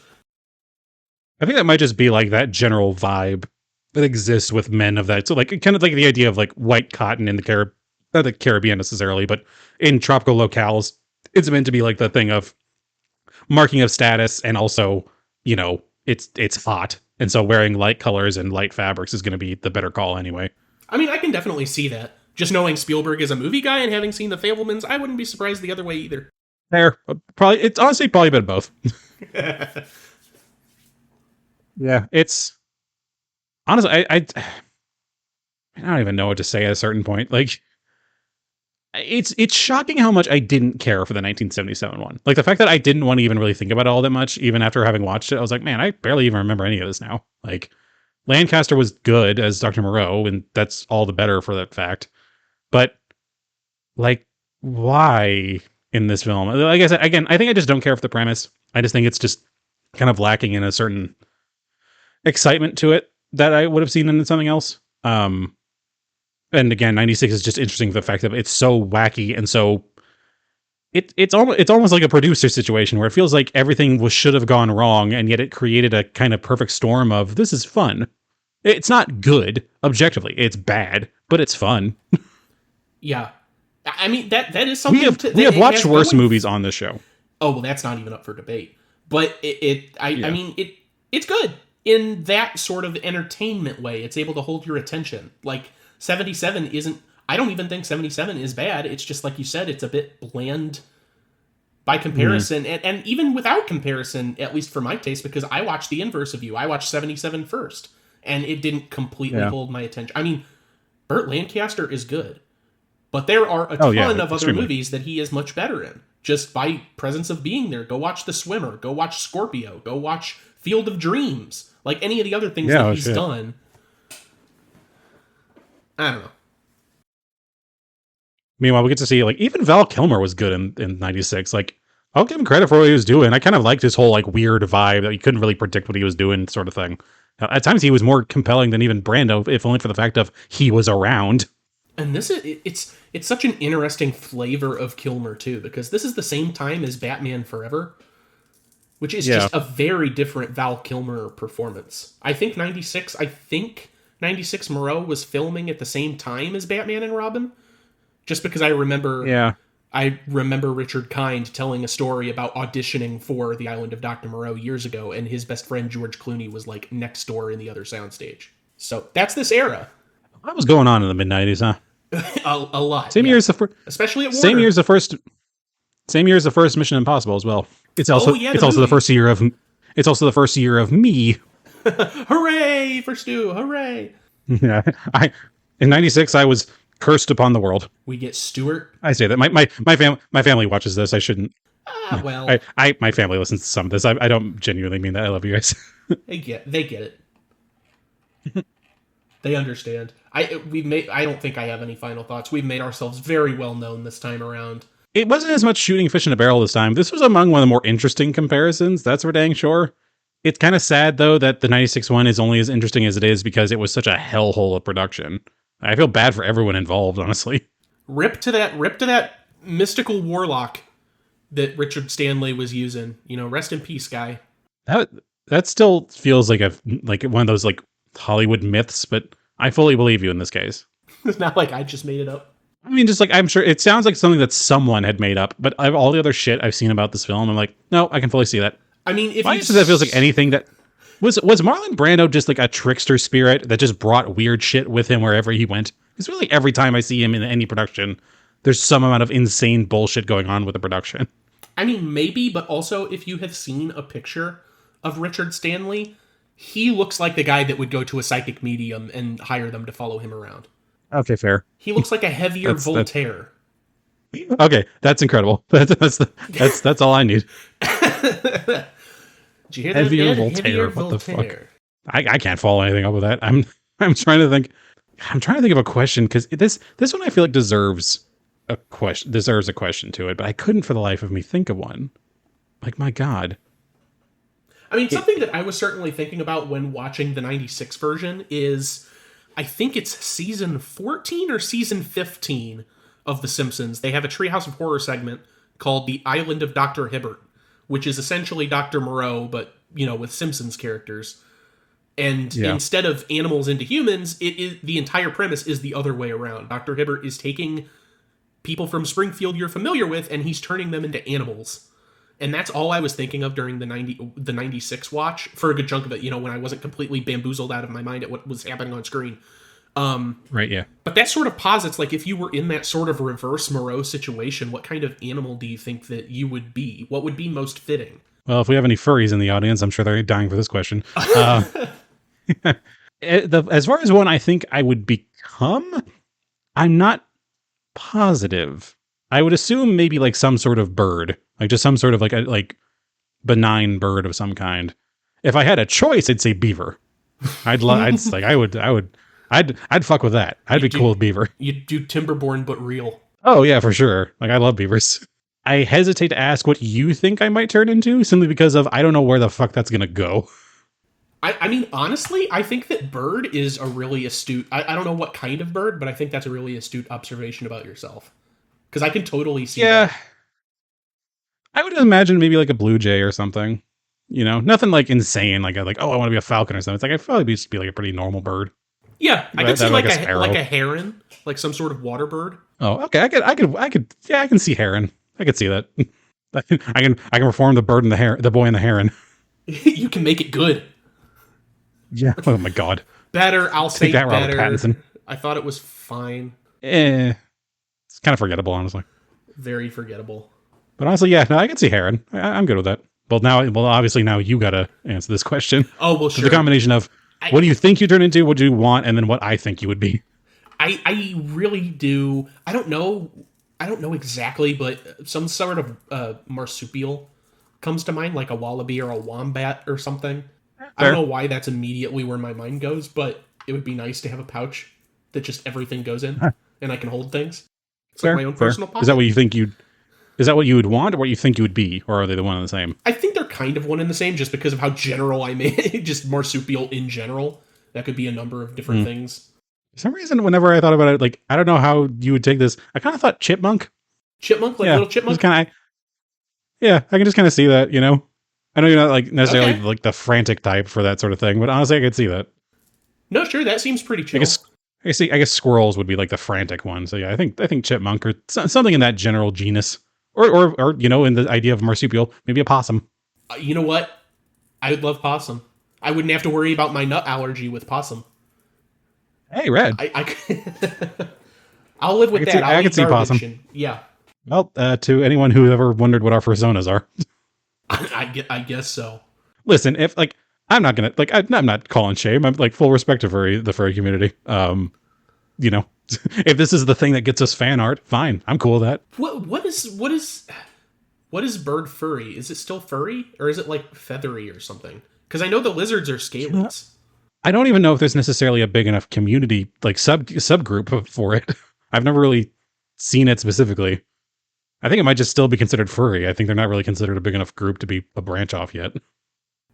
I think that might just be like that general vibe that exists with men of that. So like kind of like the idea of like white cotton in the not the Caribbean necessarily, but in tropical locales, it's meant to be like the thing of marking of status, and also, it's hot. And so wearing light colors and light fabrics is going to be the better call anyway. I mean, I can definitely see that. Just knowing Spielberg is a movie guy and having seen The Fablemans, I wouldn't be surprised the other way either. There, probably it's honestly probably a bit of both. Yeah, it's honestly I don't even know what to say at a certain point. Like, it's shocking how much I didn't care for the 1977 one. Like the fact that I didn't want to even really think about it all that much, even after having watched it. I was like, man, I barely even remember any of this now. Like, Lancaster was good as Dr. Moreau, and that's all the better for that fact. But like, why in this film? Like I said, again, I think I just don't care for the premise. I just think it's just kind of lacking in a certain excitement to it that I would have seen in something else. And again, 96 is just interesting for the fact that it's so wacky, and so it's almost like a producer situation where it feels like everything should have gone wrong, and yet it created a kind of perfect storm of this is fun. It's not good objectively; it's bad, but it's fun. Yeah. I mean, that is something We have it watched has worse going. movies on this show. Oh, well, that's not even up for debate. But I Yeah. mean, it's good in that sort of entertainment way. It's able to hold your attention. Like 77 isn't. I don't even think 77 is bad. It's just like you said, it's a bit bland by comparison, and even without comparison, at least for my taste, because I watched the inverse of you. I watched 77 first, and it didn't completely Yeah. hold my attention. I mean, Burt Lancaster is good. But there are a Oh, ton yeah, of other extremely. movies that he is much better in. Just by presence of being there. Go watch The Swimmer. Go watch Scorpio. Go watch Field of Dreams. Like any of the other things Yeah, that oh, he's shit. done. I don't know. Meanwhile, we get to see like even Val Kilmer was good in 96. Like, I'll give him credit for what he was doing. I kind of liked his whole like weird vibe that you couldn't really predict what he was doing, sort of thing. At times, he was more compelling than even Brando, if only for the fact of he was around. And this is it's such an interesting flavor of Kilmer too, because this is the same time as Batman Forever, which is Yeah. just a very different Val Kilmer performance. I think 96 Moreau was filming at the same time as Batman and Robin. Just because I remember Yeah. Richard Kind telling a story about auditioning for The Island of Dr. Moreau years ago, and his best friend George Clooney was like next door in the other soundstage. So that's this era. What was going on in the mid 90s, huh? A lot. Same yeah. year as the Especially at Warner. same year as the first Mission Impossible as well. It's also Oh, yeah, it's the also the movie. first year of me. Hooray for Stu! Hooray! Yeah. I in 96 I was cursed upon the world. We get Stuart. I say that my family watches this. I shouldn't. Well, My family listens to some of this. I don't genuinely mean that. I love you guys. they get it. They understand. I don't think I have any final thoughts. We've made ourselves very well known this time around. It wasn't as much shooting fish in a barrel this time. This was among one of the more interesting comparisons. That's for dang sure. It's kind of sad though that the 96 one is only as interesting as it is because it was such a hellhole of production. I feel bad for everyone involved, honestly. Rip to that mystical warlock that Richard Stanley was using. Rest in peace, guy. That still feels like one of those like Hollywood myths, but I fully believe you in this case. It's not like I just made it up. I mean, just like, I'm sure it sounds like something that someone had made up, but all the other shit I've seen about this film, I'm like, no, I can fully see that. I mean, if Why you is it that feels like anything that was Marlon Brando just like a trickster spirit that just brought weird shit with him wherever he went? It's really every time I see him in any production, there's some amount of insane bullshit going on with the production. I mean, maybe, but also if you have seen a picture of Richard Stanley, he looks like the guy that would go to a psychic medium and hire them to follow him around. Okay, fair. He looks like a heavier Voltaire. Okay, that's incredible. That's all I need. Did you hear that? Heavier Voltaire. What the fuck? I can't follow anything up with that. I'm trying to think. I'm trying to think of a question because this one I feel like deserves a question to it, but I couldn't for the life of me think of one. Like, my God. I mean, something that I was certainly thinking about when watching the 96 version is, I think it's season 14 or season 15 of The Simpsons. They have a Treehouse of Horror segment called The Island of Dr. Hibbert, which is essentially Dr. Moreau, but, with Simpsons characters. And instead of animals into humans, the entire premise is the other way around. Dr. Hibbert is taking people from Springfield you're familiar with, and he's turning them into animals. And that's all I was thinking of during the 96 watch for a good chunk of it, when I wasn't completely bamboozled out of my mind at what was happening on screen. Right, yeah. But that sort of posits, like, if you were in that sort of reverse Moreau situation, what kind of animal do you think that you would be? What would be most fitting? Well, if we have any furries in the audience, I'm sure they're dying for this question. As far as one I think I would become, I'm not positive. I would assume maybe like some sort of bird, like just some sort of like benign bird of some kind. If I had a choice, I'd say beaver. I'd fuck with that. I'd be cool with beaver. You'd do Timberborn, but real. Oh yeah, for sure. Like, I love beavers. I hesitate to ask what you think I might turn into, simply because of I don't know where the fuck that's gonna go. I mean, honestly, I think that bird is a really astute... I don't know what kind of bird, but I think that's a really astute observation about yourself. Because I can totally see that. I would imagine maybe like a blue jay or something. Nothing like insane, like I want to be a falcon or something. It's like, I'd probably just be like a pretty normal bird. Yeah, I could see like a heron, like some sort of water bird. Oh, okay. I can see heron. I could see that. I can perform the bird and the boy and the heron. You can make it good. Yeah. Oh my God. Better. I'll say that, better. Robert Pattinson. I thought it was fine. It's kind of forgettable, honestly. Very forgettable. But honestly, yeah, no, I can see heron. I'm good with that. Obviously now you gotta answer this question. Oh, well, sure. The combination of what do you think you turn into, what do you want, and then what I think you would be. I really do. I don't know exactly, but some sort of marsupial comes to mind, like a wallaby or a wombat or something. Fair. I don't know why that's immediately where my mind goes, but it would be nice to have a pouch that just everything goes in, and I can hold things. It's like my own personal pocket. Is that what you think is that what you would want, or what you think you would be, or are they the one and the same? I think they're kind of one and the same, just because of how general I made just marsupial in general. That could be a number of different things. For some reason, whenever I thought about it, like, I don't know how you would take this. I kind of thought chipmunk. Chipmunk, like little chipmunk. I can just kind of see that. I know you're not like necessarily like the frantic type for that sort of thing, but honestly, I could see that. No, sure, that seems pretty chill. I guess squirrels would be like the frantic one. So yeah, I think chipmunk or something in that general genus, or in the idea of marsupial, maybe a possum. You know what? I would love possum. I wouldn't have to worry about my nut allergy with possum. Hey, Red. I'll live with that. I could see possum. Yeah. Well, to anyone who ever wondered what our personas are, I guess so. Listen, if like I'm not gonna I'm not calling shame. I'm like full respect to the furry community. If this is the thing that gets us fan art, fine. I'm cool with that. What is bird furry? Is it still furry, or is it like feathery or something? Because I know the lizards are scalies. I don't even know if there's necessarily a big enough community, like subgroup for it. I've never really seen it specifically. I think it might just still be considered furry. I think they're not really considered a big enough group to be a branch off yet.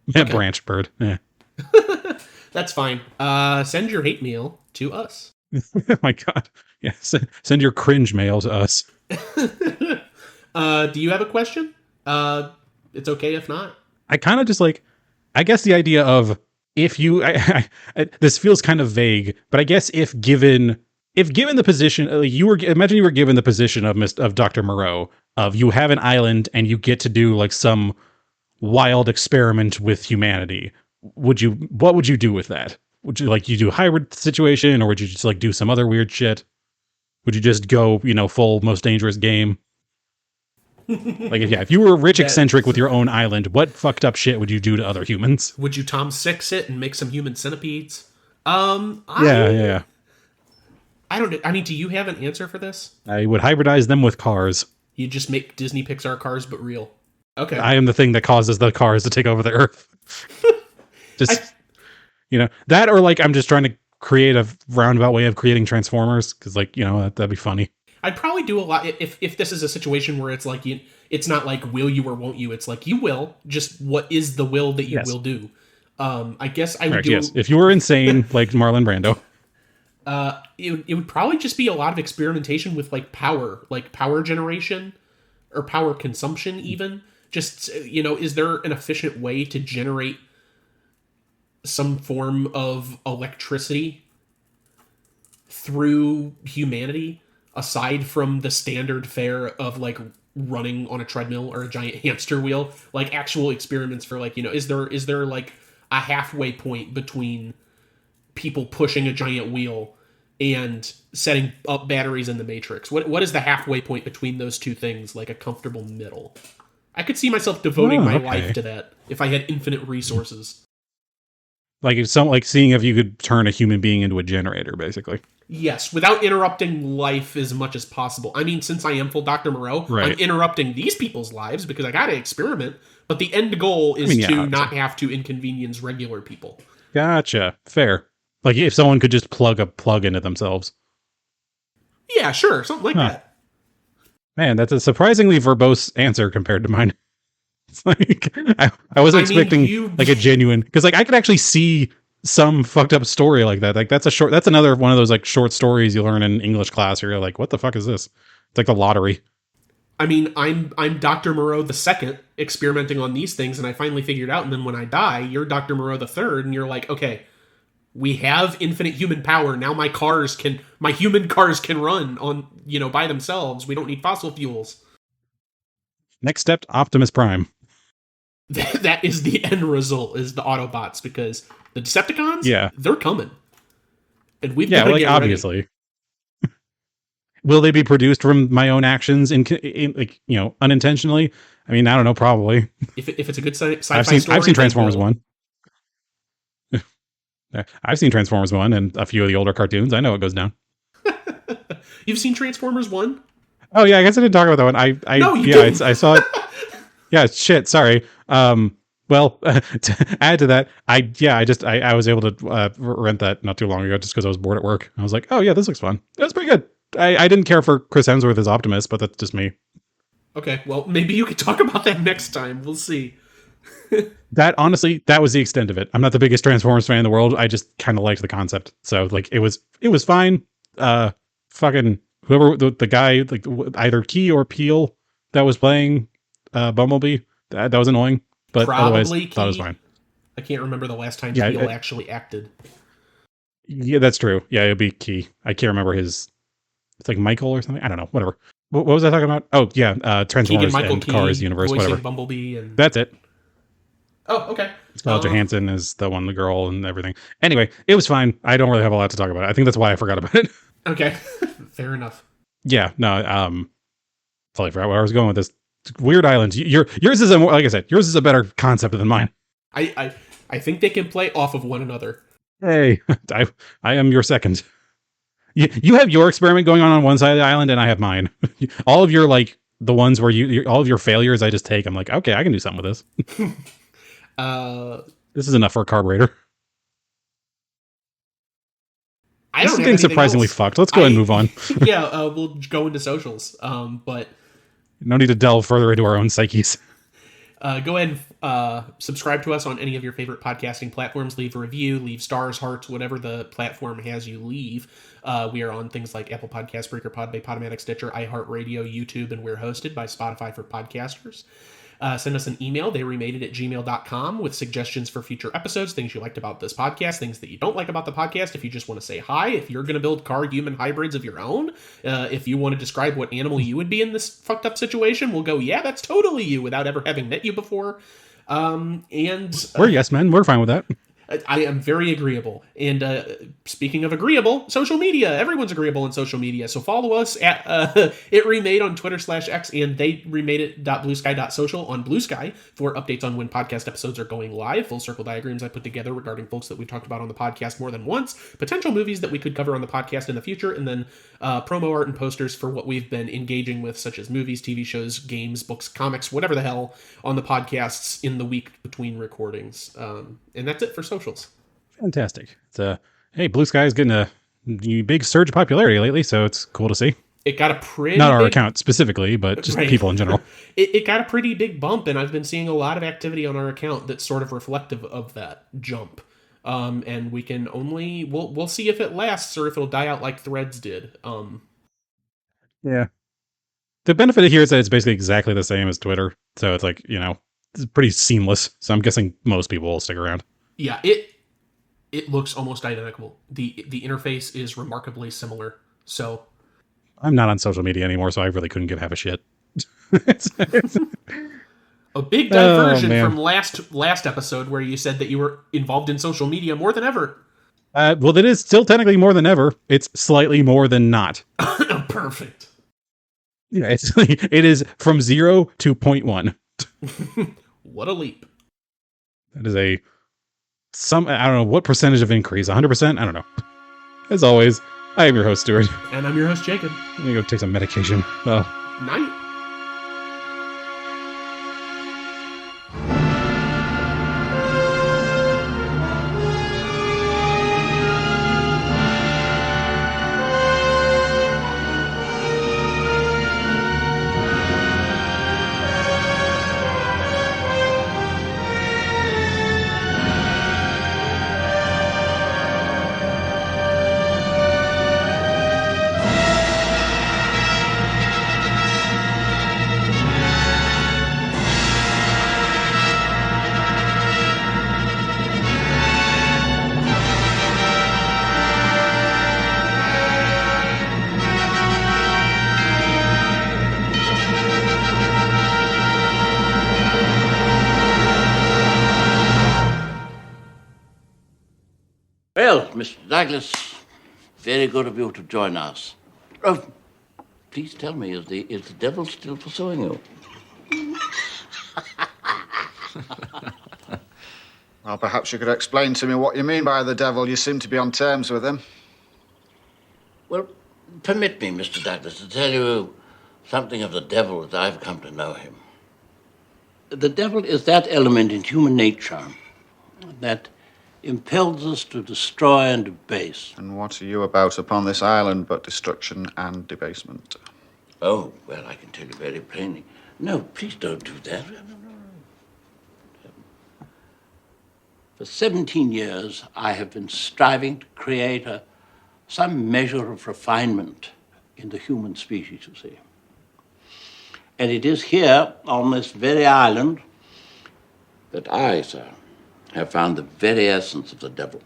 Yeah, okay. Branch bird. Yeah. That's fine. Send your hate mail to us. Oh my God. Yeah. Send your cringe mail to us. Do you have a question? It's okay if not. I kind of just I guess the idea of if you, this feels kind of vague, but I guess if given if given the position, imagine you were given the position of Dr. Moreau, of you have an island and you get to do like some wild experiment with humanity. What would you do with that? Would you like you do a hybrid situation, or would you just like do some other weird shit? Would you just go, full most dangerous game? Like, if you were rich eccentric with your own island, what fucked up shit would you do to other humans? Would you Tom Six it and make some human centipedes? Yeah. I don't. I mean, do you have an answer for this? I would hybridize them with cars. You just make Disney Pixar cars, but real. Okay. I am the thing that causes the cars to take over the earth. Just, that, or like I'm just trying to create a roundabout way of creating Transformers, because like, that'd be funny. I'd probably do a lot if this is a situation where it's like it's not like will you or won't you. It's like you will. Just what is the will that you will do? I guess I would do. Yes. If you were insane like Marlon Brando, it would probably just be a lot of experimentation with like power generation or power consumption. Even just is there an efficient way to generate some form of electricity through humanity aside from the standard fare of like running on a treadmill or a giant hamster wheel? Like actual experiments for like, is there like a halfway point between people pushing a giant wheel and setting up batteries in the Matrix? What is the halfway point between those two things? Like a comfortable middle. I could see myself devoting my life to that if I had infinite resources. Like seeing if you could turn a human being into a generator, basically. Yes, without interrupting life as much as possible. I mean, since I am full Dr. Moreau, right. I'm interrupting these people's lives because I gotta experiment. But the end goal is to not have to inconvenience regular people. Gotcha. Fair. Like if someone could just plug a plug into themselves. Yeah, sure. Something like that. Man, that's a surprisingly verbose answer compared to mine. It's like I was expecting like a genuine, because like I could actually see some fucked up story like that. Like that's another one of those like short stories you learn in English class where you're like, what the fuck is this? It's like the lottery. I mean, I'm Dr. Moreau the second experimenting on these things, and I finally figured out, and then when I die, you're Dr. Moreau the third, and you're like, okay, we have infinite human power. Now my human cars can run on, by themselves. We don't need fossil fuels. Next step, Optimus Prime. That is the end result, is the Autobots, because the Decepticons, they're coming. And we've got to get obviously. Ready. Will they be produced from my own actions unintentionally? I mean, I don't know, probably. If it's a good sci-fi story. I've seen Transformers 1. I've seen Transformers 1 and a few of the older cartoons. I know what goes down. You've seen Transformers 1? Oh yeah, I guess I didn't talk about that one. No, you didn't. I saw it. Yeah, shit. Sorry. Well, to add to that, I was able to rent that not too long ago just because I was bored at work. I was like, oh yeah, this looks fun. It was pretty good. I didn't care for Chris Hemsworth as Optimus, but that's just me. Okay, well, maybe you could talk about that next time. We'll see. That honestly, that was the extent of it. I'm not the biggest Transformers fan in the world. I just kind of liked the concept. So like, it was fine. Fucking whoever the guy, like either Key or Peel that was playing Bumblebee, that was annoying. But otherwise, thought it was fine. I can't remember the last time Peel actually acted. Yeah, that's true. Yeah, it'll be Key. I can't remember his. It's like Michael or something. I don't know. Whatever. What was I talking about? Oh yeah, Transformers and Cars universe. Whatever. Bumblebee and that's it. Oh, okay. Scarlett Johansson is the one, the girl, and everything. Anyway, it was fine. I don't really have a lot to talk about. I think that's why I forgot about it. Okay, fair enough. Yeah, no, totally forgot where I was going with this. Weird Islands. Yours is like I said, yours is a better concept than mine. I think they can play off of one another. Hey, I am your second. You have your experiment going on one side of the island, and I have mine. All of your like the ones where all of your failures, I just take. I'm like, okay, I can do something with this. This is enough for a carburetor. This is getting surprisingly fucked. Let's go ahead and move on. Yeah, we'll go into socials. But no need to delve further into our own psyches. Go ahead and subscribe to us on any of your favorite podcasting platforms. Leave a review, leave stars, hearts, whatever the platform has you leave. We are on things like Apple Podcasts, Breaker, Podbay, Podomatic, Stitcher, iHeartRadio, YouTube, and we're hosted by Spotify for podcasters. Send us an email, theyremadeit@gmail.com, with suggestions for future episodes, things you liked about this podcast, things that you don't like about the podcast. If you just want to say hi, if you're going to build car-human hybrids of your own, if you want to describe what animal you would be in this fucked up situation, we'll go, yeah, that's totally you, without ever having met you before. We're yes men. We're fine with that. I am very agreeable. And speaking of agreeable, social media. Everyone's agreeable in social media. So follow us at It Remade on Twitter/X and theyremadeit.bluesky.social on Bluesky for updates on when podcast episodes are going live. Full circle diagrams I put together regarding folks that we've talked about on the podcast more than once. Potential movies that we could cover on the podcast in the future. And then promo art and posters for what we've been engaging with, such as movies, TV shows, games, books, comics, whatever the hell, on the podcasts in the week between recordings. And that's it for socials. Fantastic. It's hey, Blue Sky is getting a big surge of popularity lately, so it's cool to see. It got a pretty not our account specifically, but just people in general. It got a pretty big bump, and I've been seeing a lot of activity on our account that's sort of reflective of that jump. And we can only we'll see if it lasts or if it'll die out like Threads did. Yeah. The benefit here is that it's basically exactly the same as Twitter, so it's like, it's pretty seamless. So I'm guessing most people will stick around. Yeah, it looks almost identical. The interface is remarkably similar. So I'm not on social media anymore, so I really couldn't give half a shit. A big diversion from last episode where you said that you were involved in social media more than ever. Well, it is still technically more than ever. It's slightly more than not. Perfect. Yeah, it is from 0 to 0.1. What a leap. That is I don't know what percentage of increase. 100%? I don't know. As always, I am your host, Stuart. And I'm your host, Jacob. I'm gonna go take some medication. Oh. Night. Well, Mr. Douglas, very good of you to join us. Oh, please tell me, is the devil still pursuing you? Well, perhaps you could explain to me what you mean by the devil. You seem to be on terms with him. Well, permit me, Mr. Douglas, to tell you something of the devil as I've come to know him. The devil is that element in human nature that impels us to destroy and debase. And what are you about upon this island but destruction and debasement? Oh, well, I can tell you very plainly. No, please don't do that. For 17 years, I have been striving to create some measure of refinement in the human species, you see. And it is here, on this very island, that I, sir, have found the very essence of the devil.